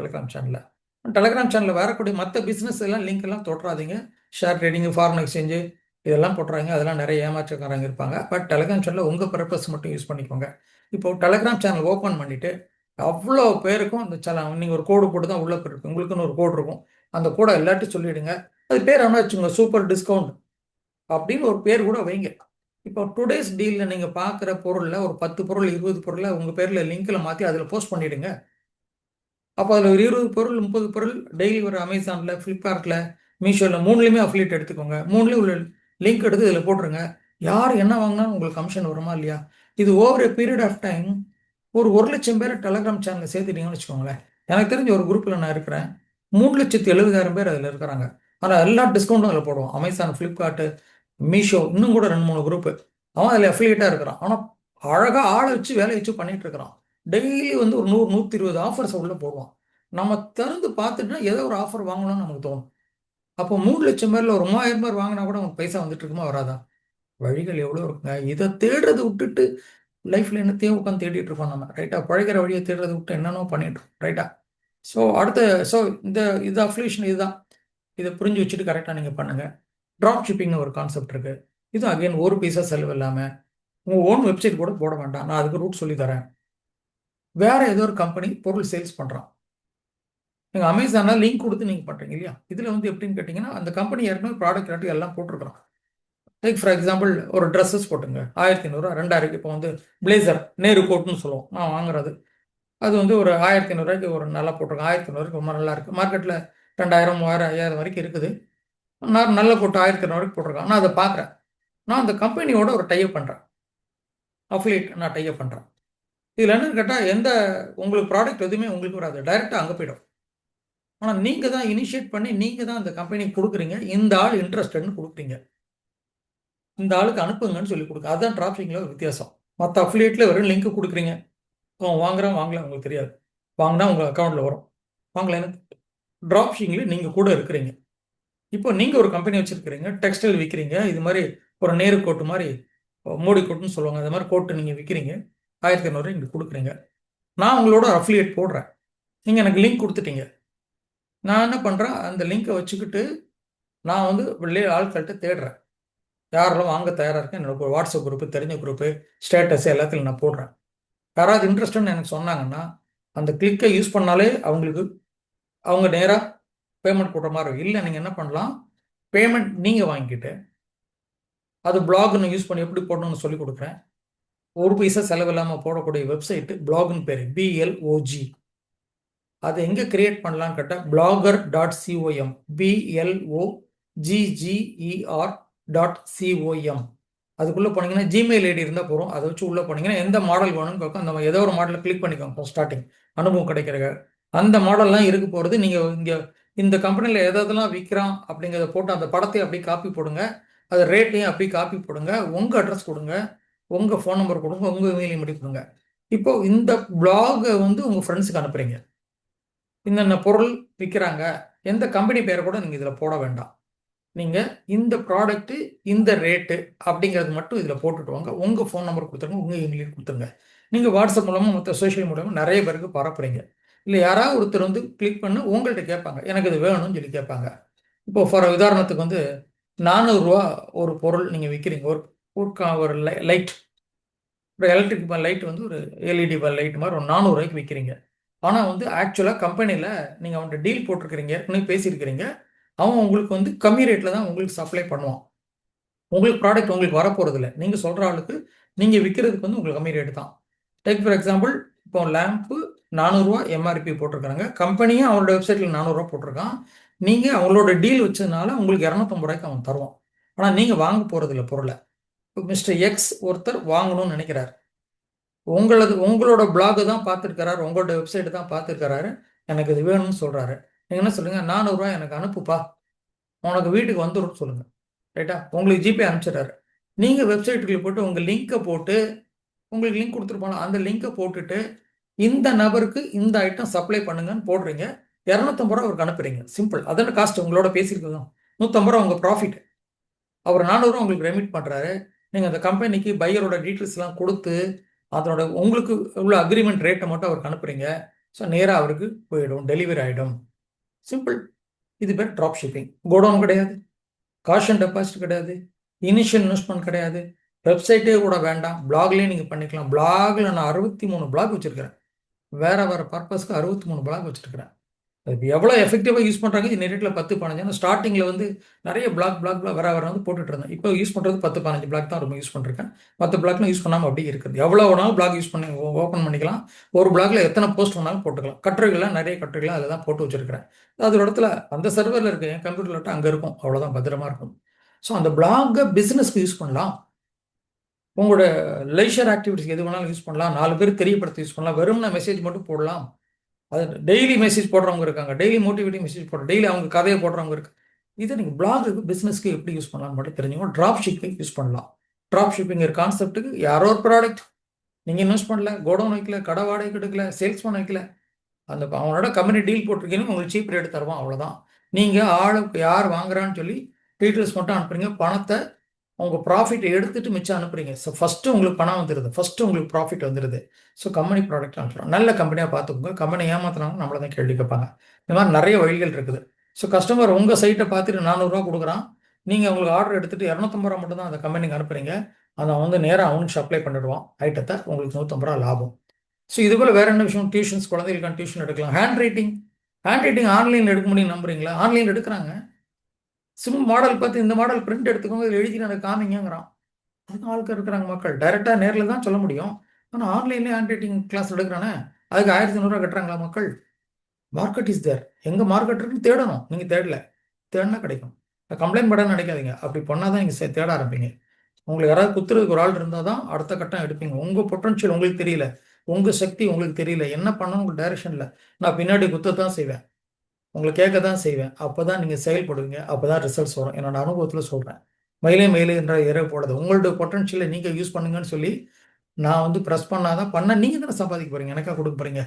டெலகிராம் சேனலில் வரக்கூடிய மற்ற பிஸ்னஸ் எல்லாம் லிங்க் எல்லாம் தொட்டுறாதீங்க. ஷேர் ட்ரேடிங், ஃபாரின் எக்ஸ்சேஞ்சு இதெல்லாம் போட்டுறாங்க, அதெல்லாம் நிறைய ஏமாற்றக்காரங்க இருப்பாங்க. பட் டெலகிராம் சேனலில் உங்கள் பர்பஸ் மட்டும் யூஸ் பண்ணிக்கோங்க. இப்போ டெலகிராம் சேனல் ஓப்பன் பண்ணிவிட்டு அவ்வளோ பேருக்கும் அந்த சேனல் நீங்கள் ஒரு கோடு போட்டு தான் உள்ளே போயிருக்கும், உங்களுக்குன்னு ஒரு கோடு இருக்கும், அந்த கோடை எல்லாத்தையும் சொல்லிவிடுங்க. அது பேர் என்ன வச்சுங்க, சூப்பர் டிஸ்கவுண்ட் அப்படின்னு ஒரு பேர் கூட வைங்க. இப்போ டுடேஸ் டீலில் நீங்கள் பார்க்குற பொருளில் ஒரு 10 பொருள் 20 பொருளை உங்கள் பேரில் லிங்க்கில் மாற்றி அதில் போஸ்ட் பண்ணிவிடுங்க. அப்போ அதில் ஒரு 20 பொருள் 30 பொருள் டெய்லி ஒரு அமேசானில், ஃப்ளிப்கார்ட்டில், மீஷோவில் 3லையுமே அஃபிலியேட் எடுத்துக்கோங்க. 3லையும் உள்ள லிங்க் எடுத்து இதில் போட்டுருங்க. யார் என்ன வாங்கினா உங்களுக்கு கமிஷன் வருமா இல்லையா? இது over a period of time ஒரு 1,00,000 பேர் டெலகிராம் சேனலில் சேர்த்துட்டீங்கன்னு வச்சுக்கோங்களேன். எனக்கு தெரிஞ்ச ஒரு குரூப்பில் நான் இருக்கிறேன், 3,70,000 பேர் அதில் இருக்கிறாங்க. ஆனால் எல்லா டிஸ்கவுண்ட்டும் அதில் போடுவோம். அமேசான், ஃப்ளிப்கார்ட்டு, மீஷோ, இன்னும் கூட 2 3 குரூப்பு. அவன் அதில் அஃபிலியேட்டாக இருக்கிறான். ஆனால் அழகாக ஆளை வச்சு வேலையை வச்சு பண்ணிட்டு இருக்கிறான். டெய்லி வந்து ஒரு 100 120 ஆஃபர்ஸை உள்ளே போடுவான். நம்ம திறந்து பார்த்துட்டா ஏதோ ஒரு ஆஃபர் வாங்கணும்னு நமக்கு தோணும். அப்போ 3,00,000 பேரில் ஒரு 3,000 பேர் வாங்கினா கூட உங்களுக்கு பைசா வந்துட்டு இருக்குமா வராதா? வழிகள் எவ்வளோ இருக்குங்க. இதை தேடுறதை விட்டுட்டு லைஃப்பில் என்னத்தையும் உட்காந்து தேடிட்டு இருக்கோம் நம்ம, ரைட்டா? பழகிற வழியை தேடுறதை விட்டு என்னென்னோ பண்ணிட்டு இருக்கோம், ரைட்டா? ஸோ ஸோ இது அஃபிலியேஷன் இதுதான். இதை புரிஞ்சு வச்சுட்டு கரெக்டாக நீங்கள் பண்ணுங்கள். ட்ராப் ஷிப்பிங்னு ஒரு கான்செப்ட் இருக்குது. இது அகைன் ஒரு பைசா செலவு இல்லாமல் உங்கள் ஓன் வெப்சைட் கூட போட வேண்டாம். நான் அதுக்கு ரூட் சொல்லி தரேன். வேற ஏதோ ஒரு கம்பெனி பொருள் சேல்ஸ் பண்ணுறான், நீங்கள் அமேசானில் லிங்க் கொடுத்து நீங்கள் பண்ணுறீங்க இல்லையா? இதில் வந்து எப்படின்னு கேட்டிங்கன்னா, அந்த கம்பெனி ஏற்கனவே ப்ராடக்ட் ரேட்டு எல்லாம் போட்டிருக்கிறோம். லைக் ஃபார் எக்ஸாம்பிள் ஒரு ட்ரெஸ்ஸஸ் போட்டுங்க, 1,500 2,000. இப்போ வந்து பிளேசர் நேரு கோட்னு சொல்லுவோம், நான் வாங்குறது அது வந்து ஒரு 1,500 ஒரு நல்லா போட்டிருக்கேன். 1,500 ரொம்ப நல்லா இருக்குது. மார்க்கெட்டில் 2,000 3,000 5,000 வரைக்கும் இருக்குது. நான் நல்ல கோட்டு 1,500 போட்டிருக்கேன். நான் அதை பார்க்குறேன். நான் அந்த கம்பெனியோட ஒரு டைப் பண்ணுறேன், அஃபிலியேட் நான் டைப் பண்ணுறேன். இதில் என்னன்னு கேட்டால், உங்களுக்கு ப்ராடக்ட் எதுவுமே உங்களுக்கு வராது, டைரெக்டாக அங்கே போய்டும். ஆனால் நீங்கள் தான் இனிஷியேட் பண்ணி நீங்கள் தான் அந்த கம்பெனிக்கு கொடுக்குறீங்க. இந்த ஆள் இன்ட்ரெஸ்டட்னு கொடுக்குறீங்க, இந்த ஆளுக்கு அனுப்புங்கன்னு சொல்லி கொடுங்க. அதுதான் டிராஃபிக்கில் ஒரு வித்தியாசம். மற்ற அஃபிலியேட்டில் வெறும் லிங்க் கொடுக்குறீங்க, அவன் வாங்குறான் வாங்கல உங்களுக்கு தெரியாது. வாங்கினா உங்கள் அக்கௌண்ட்டில் வரும், வாங்கலைன்னு. ட்ராப் ஷிப்பிங்கில் நீங்கள் கூட இருக்கிறீங்க. இப்போ நீங்கள் ஒரு கம்பெனி வச்சுருக்கிறீங்க, டெக்ஸ்டைல் விற்கிறீங்க. இது மாதிரி ஒரு நேரு கோட்டு மாதிரி, மோடி கோட்டுன்னு சொல்லுவாங்க, அது மாதிரி கோட்டு நீங்கள் விற்கிறீங்க. 1,500 இங்கே கொடுக்குறீங்க. நான் உங்களோட அஃபிலியேட் போடுறேன், நீங்கள் எனக்கு லிங்க் கொடுத்துட்டீங்க. நான் என்ன பண்ணுறேன், அந்த லிங்கை வச்சுக்கிட்டு நான் வந்து ஆட்கள்கிட்ட தேடுறேன், யாரெல்லாம் வாங்க தயாராக இருக்கேன். என்னோட வாட்ஸ்அப் குரூப்பு, தெரிஞ்ச குரூப்பு, ஸ்டேட்டஸ் எல்லாத்தையும் நான் போடுறேன். யாராவது இன்ட்ரெஸ்ட்னு எனக்கு சொன்னாங்கன்னா அந்த கிளிக்கை யூஸ் பண்ணாலே அவங்க நேராக பேமெண்ட் போடுற மாதிரி இருக்கும். இல்லை நீங்கள் என்ன பண்ணலாம், பேமெண்ட் நீங்கள் வாங்கிக்கிட்டு அது பிளாக்னு யூஸ் பண்ணி எப்படி போடணும்னு சொல்லி கொடுக்குறேன். ஒரு பைசா செலவு இல்லாமல் போடக்கூடிய வெப்சைட்டு பிளாக்னு பேர், BLOG. அதை எங்கே கிரியேட் பண்ணலான்னு கேட்டால் blogger.com, BLOGGER.com. அதுக்குள்ளே போனீங்கன்னா ஜிமெயில் ஐடி இருந்தால் போகிறோம், அதை வச்சு உள்ளே போனீங்கன்னா எந்த மாடல் வேணும்னு கேட்கும். அந்த ஏதோ ஒரு மாடலை கிளிக் பண்ணிக்கோங்க. ஸ்டார்டிங் அனுபவம் கிடைக்கிற அந்த மாடல்லாம் இருக்க போகிறது. நீங்கள் இங்கே இந்த கம்பெனியில் எதெல்லாம் விற்கிறான் அப்படிங்கிறத போட்டு அந்த படத்தை அப்படியே காப்பி போடுங்க, அது ரேட்டையும் அப்படியே காப்பி போடுங்க, உங்கள் அட்ரஸ் கொடுங்க, உங்கள் ஃபோன் நம்பர் கொடுங்க, உங்கள் இமெயில் ஐடி கொடுங்க. இப்போது இந்த பிளாகை வந்து உங்கள் ஃப்ரெண்ட்ஸுக்கு அனுப்புகிறீங்க. என்னென்ன பொருள் விற்கிறாங்க, எந்த கம்பெனி பேரை கூட நீங்கள் இதில் போட வேண்டாம். நீங்கள் இந்த ப்ராடக்ட்டு இந்த ரேட்டு அப்படிங்கிறது மட்டும் இதில் போட்டுட்டு வாங்க. உங்கள் ஃபோன் நம்பர் கொடுத்துருங்க, உங்கள் இமெயில் கொடுத்துருங்க. நீங்கள் வாட்ஸ்அப் மூலமாக மற்ற சோஷியல் மூலமாக நிறைய பேருக்கு பரப்புறீங்க. இல்லை யாராவது ஒருத்தர் வந்து கிளிக் பண்ணி உங்கள்கிட்ட கேட்பாங்க, எனக்கு இது வேணும்னு சொல்லி கேட்பாங்க. இப்போ ஃபார் உதாரணத்துக்கு வந்து 400 ஒரு பொருள் நீங்கள் விற்கிறீங்க. ஒரு லைட், ஒரு எலக்ட்ரிக் லைட் வந்து ஒரு எல்இடி லைட் மாதிரி ஒரு 400 விற்கிறீங்க. ஆனால் வந்து ஆக்சுவலாக கம்பெனியில் நீங்கள் அவன்கிட்ட டீல் போட்டிருக்கிறீங்க, ஏற்கனவே பேசியிருக்கிறீங்க. அவன் உங்களுக்கு வந்து கம்மி ரேட்டில் தான் உங்களுக்கு சப்ளை பண்ணுவான். உங்களுக்கு ப்ராடக்ட் உங்களுக்கு வரப்போகிறது இல்லை. நீங்கள் சொல்கிற ஆளுக்கு நீங்கள் விற்கிறதுக்கு வந்து உங்களுக்கு கம்மி ரேட்டு தான். டேக் ஃபார் எக்ஸாம்பிள், இப்போ லேம்ப்பு 400 எம்ஆர்பி போட்டிருக்கிறாங்க, கம்பெனியும் அவங்களோட வெப்சைட்டில் 400 போட்டிருக்கான். நீங்கள் அவங்களோட டீல் வச்சதுனால உங்களுக்கு 250 அவன் தருவான். ஆனால் நீங்கள் வாங்க போகிறது இல்லை பொருளை. மிஸ்டர் எக்ஸ் ஒருத்தர் வாங்கணும்னு நினைக்கிறார், உங்களோட பிளாக் தான் பார்த்துருக்கிறாரு, உங்களோட வெப்சைட்டு தான் பார்த்துருக்கிறாரு, எனக்கு இது வேணும்னு சொல்கிறாரு. நீங்கள் என்ன சொல்லுங்கள், 400 எனக்கு அனுப்புப்பா, உனக்கு வீட்டுக்கு வந்துடும் சொல்லுங்கள், ரைட்டா? உங்களுக்கு ஜிபே அனுப்பிச்சிடுறாரு. நீங்கள் வெப்சைட்டுக்குள்ளே போட்டு உங்கள் லிங்க்கை போட்டு, உங்களுக்கு லிங்க் கொடுத்துருப்பாங்க, அந்த லிங்க்கை போட்டுட்டு இந்த நபருக்கு இந்த ஐட்டம் சப்ளை பண்ணுங்கன்னு போடுறீங்க. 250 அவருக்கு அனுப்புறீங்க. சிம்பிள். அதான காஸ்ட் உங்களோட பேசியிருக்கோம். 150 உங்கள் ப்ராஃபிட். அவர் 400 உங்களுக்கு ரெமிட் பண்ணுறாரு. நீங்கள் அந்த கம்பெனிக்கு பையரோட டீட்டெயில்ஸ்லாம் கொடுத்து அதனோட உங்களுக்கு உள்ள அக்ரிமெண்ட் ரேட்டை மட்டும் அவருக்கு அனுப்புறீங்க. ஸோ நேராக அவருக்கு போயிடும், டெலிவரி ஆகிடும். சிம்பிள். இது பேர் ட்ராப் ஷிப்பிங். கோடவுன் கிடையாது, காஷ் அண்ட் டெபாசிட் கிடையாது, இனிஷியல் இன்வெஸ்ட்மெண்ட் கிடையாது, வெப்சைட்டே கூட வேண்டாம், பிளாக்லேயே நீங்கள் பண்ணிக்கலாம். பிளாகில் நான் 63 பிளாக் வச்சுருக்கிறேன். வேறு வேறு பர்பஸ்க்கு 63 பிளாக் வச்சுருக்கிறேன். அது எவ்வளோ எஃபெக்டிவாக யூஸ் பண்ணுறாங்க. இது நெட்டில் 10-15. ஸ்டார்டிங்கில் வந்து நிறைய பிளாக் வர வந்து போட்டுட்டு இருந்தேன். இப்போ யூஸ் பண்ணுறது 10-15 பிளாக் தான் ரொம்ப யூஸ் பண்ணிருக்கேன். மற்ற பிளாக்லாம் யூஸ் பண்ணாமல் அப்படியே இருக்குது. எவ்வளோ வேணாலும் பிளாக் யூஸ் பண்ணி ஓப்பன் பண்ணிக்கலாம். ஒரு பிளாக்ல எத்தனை போஸ்ட் வேணாலும் போட்டுக்கலாம். கட்டுரைகள்லாம் நிறைய கட்டுரைகள்லாம் அதில் தான் போட்டு வச்சிருக்கிறேன். அது ஒரு இடத்துல அந்த சர்வரில் இருக்கு, என் கம்ப்யூட்டரில் அங்கே இருக்கும். அவ்வளோதான், பத்திரமா இருக்கும். ஸோ அந்த பிளாகை பிஸ்னஸ்க்கு யூஸ் பண்ணலாம். உங்களோட லைஷர் ஆக்டிவிட்டிஸ் எது வேணாலும் யூஸ் பண்ணலாம். 4 பேர் தெரியப்படுத்த யூஸ் பண்ணலாம். வெறும்னா மெசேஜ் மட்டும் போடலாம். அது டெய்லி மெசேஜ் போடுறவங்க இருக்காங்க, டெய்லி மோட்டிவேட்டிங் மெசேஜ் போடுற, டெய்லி அவங்க கதையை போடுறவங்க இருக்கு. இதை நீங்கள் பிளாகுக்கு பிஸ்னஸ்க்கு எப்படி யூஸ் பண்ணலாம்னு மட்டும் தெரிஞ்சுக்கோ. ட்ராப் ஷிப்பிங் யூஸ் பண்ணலாம். ட்ராப் ஷிப்பிங் கான்செப்ட்டுக்கு யாரோ ஒரு ப்ராடக்ட் நீங்கள் இன்வெஸ்ட் பண்ணல, கோடவுன் வைக்கல, கடை வாடகை எடுக்கல, சேல்ஸ் பண்ண வைக்கல, அந்த அவனோட கம்பெனி டீல் போட்டிருக்கீங்க, உங்களுக்கு சீப் ரேட் தருவான், அவ்வளோதான். நீங்கள் ஆளுக்கு யார் வாங்குறான்னு சொல்லி டீட்டெயில்ஸ் மட்டும் அனுப்புறீங்க. பணத்தை உங்கள் ப்ராஃபிட் எடுத்துட்டு மிச்சம் அனுப்புறீங்க. ஸோ ஃபஸ்ட்டு உங்களுக்கு பணம் வந்துடுது, ஃபஸ்ட்டு உங்களுக்கு ப்ராஃபிட் வந்துடுது. ஸோ கம்பெனி ப்ராடக்ட் அனுப்புகிறோம். நல்ல கம்பெனியாக பார்த்துக்கோங்க. கம்பெனி ஏமாத்துறாங்க, நம்மளை தான் கேள்வி கேட்பாங்க. இந்த மாதிரி நிறைய வழிகள் இருக்குது. ஸோ கஸ்டமர் உங்கள் சைட்டை பார்த்துட்டு 400 கொடுக்குறான். நீங்கள் உங்களுக்கு ஆர்டர் எடுத்துகிட்டு 250 மட்டும் தான் அந்த கம்பெனிக்கு அனுப்புறீங்க. அதை வந்து நேராக அவனுக்கு சப்ளை பண்ணிடுவான் ஐட்டத்தை. உங்களுக்கு 150 லாபம். ஸோ இது போல் வேறு என்ன விஷயம்? டியூஷன்ஸ், குழந்தைகளுக்கான டியூஷன் எடுக்கலாம். ஹேண்ட் ரைட்டிங் ஆன்லைனில் எடுக்க முடியும் நம்புறீங்களா? ஆன்லைனில் எடுக்கிறாங்க. மாடல் பார்த்து இந்த மாடல் பிரிண்ட் எடுத்துக்கோங்க, இதில் எழுதி எனக்கு காமிங்கிறான். அதுக்கு ஆட்கள் இருக்கிறாங்க. மக்கள் டைரெக்டாக நேரில் தான் சொல்ல முடியும். ஆனால் ஆன்லைன்லேயே ஹேண்ட் ரைட்டிங் கிளாஸ் எடுக்கிறானே, அதுக்கு 1500 கட்டுறாங்களா மக்கள்? Market is there. எங்கே மார்க்கெட் இருக்குன்னு தேடணும். நீங்கள் தேடினா கிடைக்கும். கம்ப்ளைண்ட் பண்ண நினைக்காதீங்க. அப்படி பண்ணால் தான் நீங்கள் தேட ஆரம்பிங்க. உங்களுக்கு யாராவது குத்துறதுக்கு ஒரு ஆள் இருந்தால் தான் அடுத்த கட்டம் எடுப்பீங்க. உங்கள் பொட்டன்ஷியல் உங்களுக்கு தெரியல, உங்கள் சக்தி உங்களுக்கு தெரியல, என்ன பண்ணணும் உங்களுக்கு டைரக்ஷன் இல்லை. நான் பின்னாடி குத்தத்தான் செய்வேன், உங்களை கேட்க தான் செய்வேன். அப்போ தான் நீங்கள் செயல்படுவீங்க, அப்போ தான் ரிசல்ட்ஸ் வரும். என்னோட அனுபவத்தில் சொல்கிறேன். மயிலே என்ற இறகு போடுறது. உங்களோட பொட்டன்ஷியலை நீங்கள் யூஸ் பண்ணுங்கன்னு சொல்லி நான் வந்து ப்ரெஸ் பண்ணாதான் நீங்கள் தானே சம்பாதிக்க போகிறீங்க, எனக்கா கொடுக்க போகிறீங்க.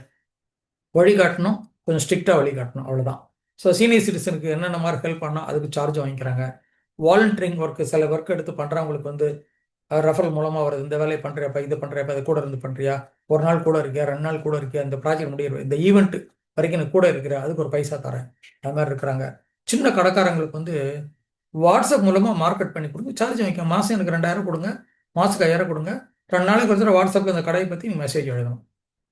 வழிகாட்டணும், கொஞ்சம் ஸ்ட்ரிக்டாக வழிகாட்டணும், அவ்வளோதான். ஸோ சீனியர் சிட்டிசனுக்கு என்னென்ன மாதிரி ஹெல்ப் பண்ணால் அதுக்கு சார்ஜ் வாங்கிக்கிறாங்க. வாலண்டியரிங் ஒர்க்கு, சில ஒர்க் எடுத்து பண்ணுறவங்களுக்கு வந்து ரெஃபரல் மூலமாக வருது. இந்த வேலையை பண்ணுறியாப்பா, இது பண்ணுறியாப்பா, இது கூட இருந்து பண்ணுறியா, ஒரு நாள் கூட இருக்கியா, 2 நாள் கூட இருக்கியா, இந்த ப்ராஜெக்ட் முடிய இந்த ஈவெண்ட் வரைக்கும் எனக்கு கூட இருக்கிறேன், அதுக்கு ஒரு பைசா தரேன். அது மாதிரி இருக்கிறாங்க. சின்ன கடைக்காரங்களுக்கு வந்து வாட்ஸ்அப் மூலமாக மார்க்கெட் பண்ணி கொடுங்க, சார்ஜ் வாங்கிக்க. மாதம் எனக்கு 2000 கொடுங்க, மாதத்துக்கு 5000 கொடுங்க. 2 நாளைக்கு ஒரு தடவை வாட்ஸ்அப்பில் இந்த கடையை பற்றி நீங்கள் மெசேஜ் எழுதணும்.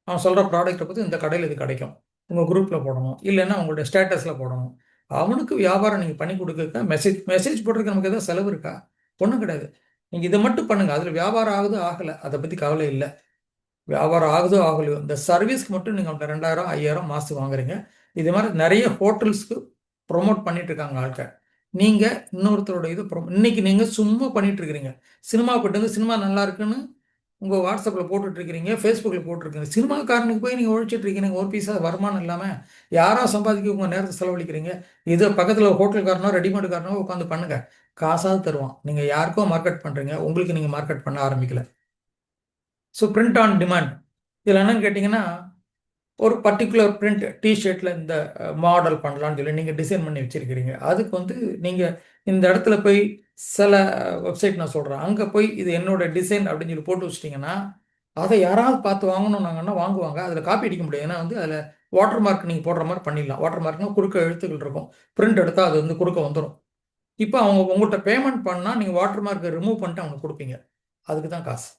அவன் சொல்கிற ப்ராடக்ட்டை பற்றி இந்த கடையில் இது கிடைக்கும், உங்கள் குரூப்பில் போடணும், இல்லைன்னா உங்களுடைய ஸ்டேட்டஸில் போடணும். அவனுக்கு வியாபாரம் நீங்கள் பண்ணி கொடுக்க மெசேஜ் போட்டிருக்க நமக்கு எதாவது செலவு இருக்கா? ஒன்றும் கிடையாது. நீங்கள் இதை மட்டும் பண்ணுங்கள். அதில் வியாபாரம் ஆகுது ஆகலை அதை பற்றி கவலை இல்லை. வியாபாரம் ஆகுதோ ஆகலையோ, இந்த சர்வீஸ்க்கு மட்டும் நீங்கள் 2000 5000 மாதத்துக்கு வாங்குறீங்க. இது மாதிரி நிறைய ஹோட்டல்ஸ்க்கு ப்ரொமோட் பண்ணிட்டு இருக்காங்க ஆட்கள். நீங்கள் இன்னொருத்தரோட இது இன்னைக்கு நீங்கள் சும்மா பண்ணிட்டு இருக்கிறீங்க. சினிமா போட்டு வந்து சினிமா நல்லா இருக்குன்னு உங்கள் வாட்ஸ்அப்பில் போட்டுட்ருக்கிறீங்க, ஃபேஸ்புக்கில் போட்டிருக்கீங்க. சினிமாக்காரனுக்கு போய் நீங்கள் ஒழிச்சிட்டு இருக்கீங்க. ஒரு பைசா வருமானம் இல்லாமல் யாரோ சம்பாதிக்க உங்கள் நேரத்தை செலவழிக்கிறீங்க. இது பக்கத்தில் ஹோட்டல்காரனோ ரெடிமேடுக்காரனோ உட்காந்து பண்ணுங்கள், காசாவது தருவான். நீங்கள் யாருக்கோ மார்க்கெட் பண்ணுறீங்க, உங்களுக்கு நீங்கள் மார்க்கெட் பண்ண ஆரம்பிக்கல. ஸோ பிரிண்ட் ஆன் டிமாண்ட் இதில் என்னன்னு கேட்டிங்கன்னா, ஒரு பர்டிகுலர் பிரிண்ட் டிஷர்ட்டில் இந்த மாடல் பண்ணலான்னு சொல்லி நீங்கள் டிசைன் பண்ணி வச்சுருக்கிறீங்க. அதுக்கு வந்து நீங்கள் இந்த இடத்துல போய் சில வெப்சைட் நான் சொல்கிறேன், அங்கே போய் இது என்னோட டிசைன் அப்படின்னு சொல்லி போட்டு வச்சிட்டிங்கன்னா அதை யாராவது பார்த்து வாங்கணுன்னாங்கன்னா வாங்குவாங்க. அதில் காப்பி அடிக்க முடியாது. ஏன்னா வந்து அதில் வாட்டர் மார்க் நீங்கள் போடுற மாதிரி பண்ணிடலாம். வாட்டர் மார்க்னா குறுக்க எழுத்துக்கள் இருக்கும், பிரிண்ட் எடுத்தால் அது வந்து குறுக்க வந்துடும். இப்போ அவங்க உங்கள்கிட்ட பேமெண்ட் பண்ணால் நீங்கள் வாட்டர் மார்க்கை ரிமூவ் பண்ணிட்டு அவங்க கொடுப்பீங்க, அதுக்கு தான் காசு.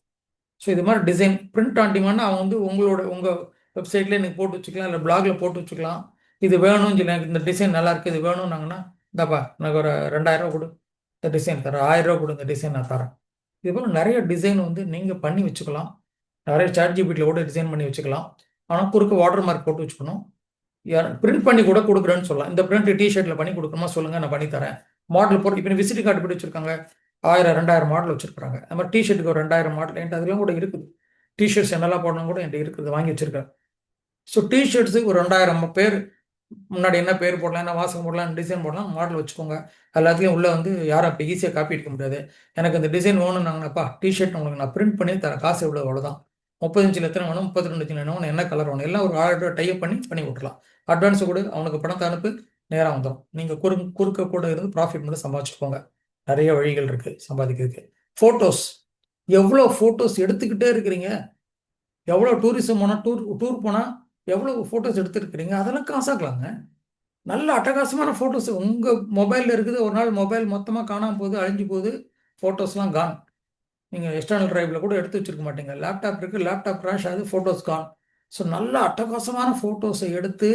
ஸோ இது மாதிரி டிசைன் பிரிண்ட் ஆன் டிமாண்ட் அவன் வந்து உங்கள் வெப்சைட்லேயே நீங்கள் போட்டு வச்சுக்கலாம், இல்லை பிளாகில் போட்டு வச்சுக்கலாம். இது வேணும்னு சொல்லி எனக்கு இந்த டிசைன் நல்லா இருக்குது, இது வேணும்னாங்கன்னா இந்தாப்பா எனக்கு ஒரு 2000 கொடு, இந்த டிசைன் தரேன், 1000 கொடு, இந்த டிசைன் நான் தரேன். இது போல் நிறைய டிசைன் வந்து நீங்கள் பண்ணி வச்சுக்கலாம். நிறைய ChatGPTல கூட டிசைன் பண்ணி வச்சுக்கலாம். ஆனால் குறுக்க வாட்டர் மார்க் போட்டு வச்சுக்கணும். பிரிண்ட் பண்ணி கூட கொடுக்குறேன்னு சொல்லலாம். இந்த பிரிண்ட் டிஷர்ட்டில் பண்ணி கொடுக்கணுமா சொல்லுங்கள், நான் பண்ணி தரேன். மாடல் போட்டு இப்போ விசிட் கார்டு போட்டு வச்சுருக்காங்க, 1000 2000 மாடல் வச்சுருக்காங்க. அது மாதிரி டிஷர்ட்டுக்கு ஒரு 2000 மாடல் என்கிட்ட அதெல்லாம் கூட இருக்குது. டிஷர்ட்ஸ் என்னெல்லாம் போடணும் கூட என்கிட்ட இருக்குது, வாங்கி வச்சுருக்கேன். ஸோ டிஷர்ட்ஸுக்கு ஒரு 2000 பேர் முன்னாடி என்ன பேர் போடலாம், என்ன வாசகம் போடலாம், டிசைன் போடலாம், மாடல் வச்சுக்கோங்க. எல்லாத்துலேயும் உள்ளே வந்து யாரும் அப்படி ஈஸியாக காப்பி அடிக்க முடியாது. எனக்கு இந்த டிசைன் வேணும்னாங்கன்னாப்பா டிஷர்ட் உங்களுக்கு நான் பிரிண்ட் பண்ணி தரேன், காசு எவ்வளோ அவ்வளோதான். 30 இன்ச்சில் எத்தனை வேணும், 32 இன்ச்சில் வேணும், என்ன கலர் வேணும், எல்லாம் ஒரு ஆர்டர் டைப் பண்ணி விட்டுலாம். அட்வான்ஸு கூட அவனுக்கு பணத்தை அனுப்பு, நேராக வந்துடும். நீங்கள் குறுக்க கூட இருந்து ப்ராஃபிட் மட்டும் சம்பாதிச்சுக்கோங்க. நிறைய வழிகள் இருக்குது சம்பாதிக்கிறதுக்கு. ஃபோட்டோஸ் எவ்வளோ ஃபோட்டோஸ் எடுத்துக்கிட்டே இருக்கிறீங்க, எவ்வளோ டூரிசம் போனால் டூர் டூர் போனால் எவ்வளோ ஃபோட்டோஸ் எடுத்துருக்கிறீங்க, அதெல்லாம் காசாக்கலாங்க. நல்ல அட்டகாசமான ஃபோட்டோஸ் உங்கள் மொபைலில் இருக்குது. ஒரு நாள் மொபைல் மொத்தமாக காணாமல் போகுது, அழிஞ்சு போகுது, ஃபோட்டோஸ்லாம் கான். நீங்கள் எக்ஸ்டர்னல் டிரைவில் கூட எடுத்து வச்சிருக்க மாட்டீங்க. லேப்டாப் இருக்குது, லேப்டாப் கிராஷ் ஆகுது, ஃபோட்டோஸ் கான். ஸோ நல்ல அட்டகாசமான ஃபோட்டோஸை எடுத்து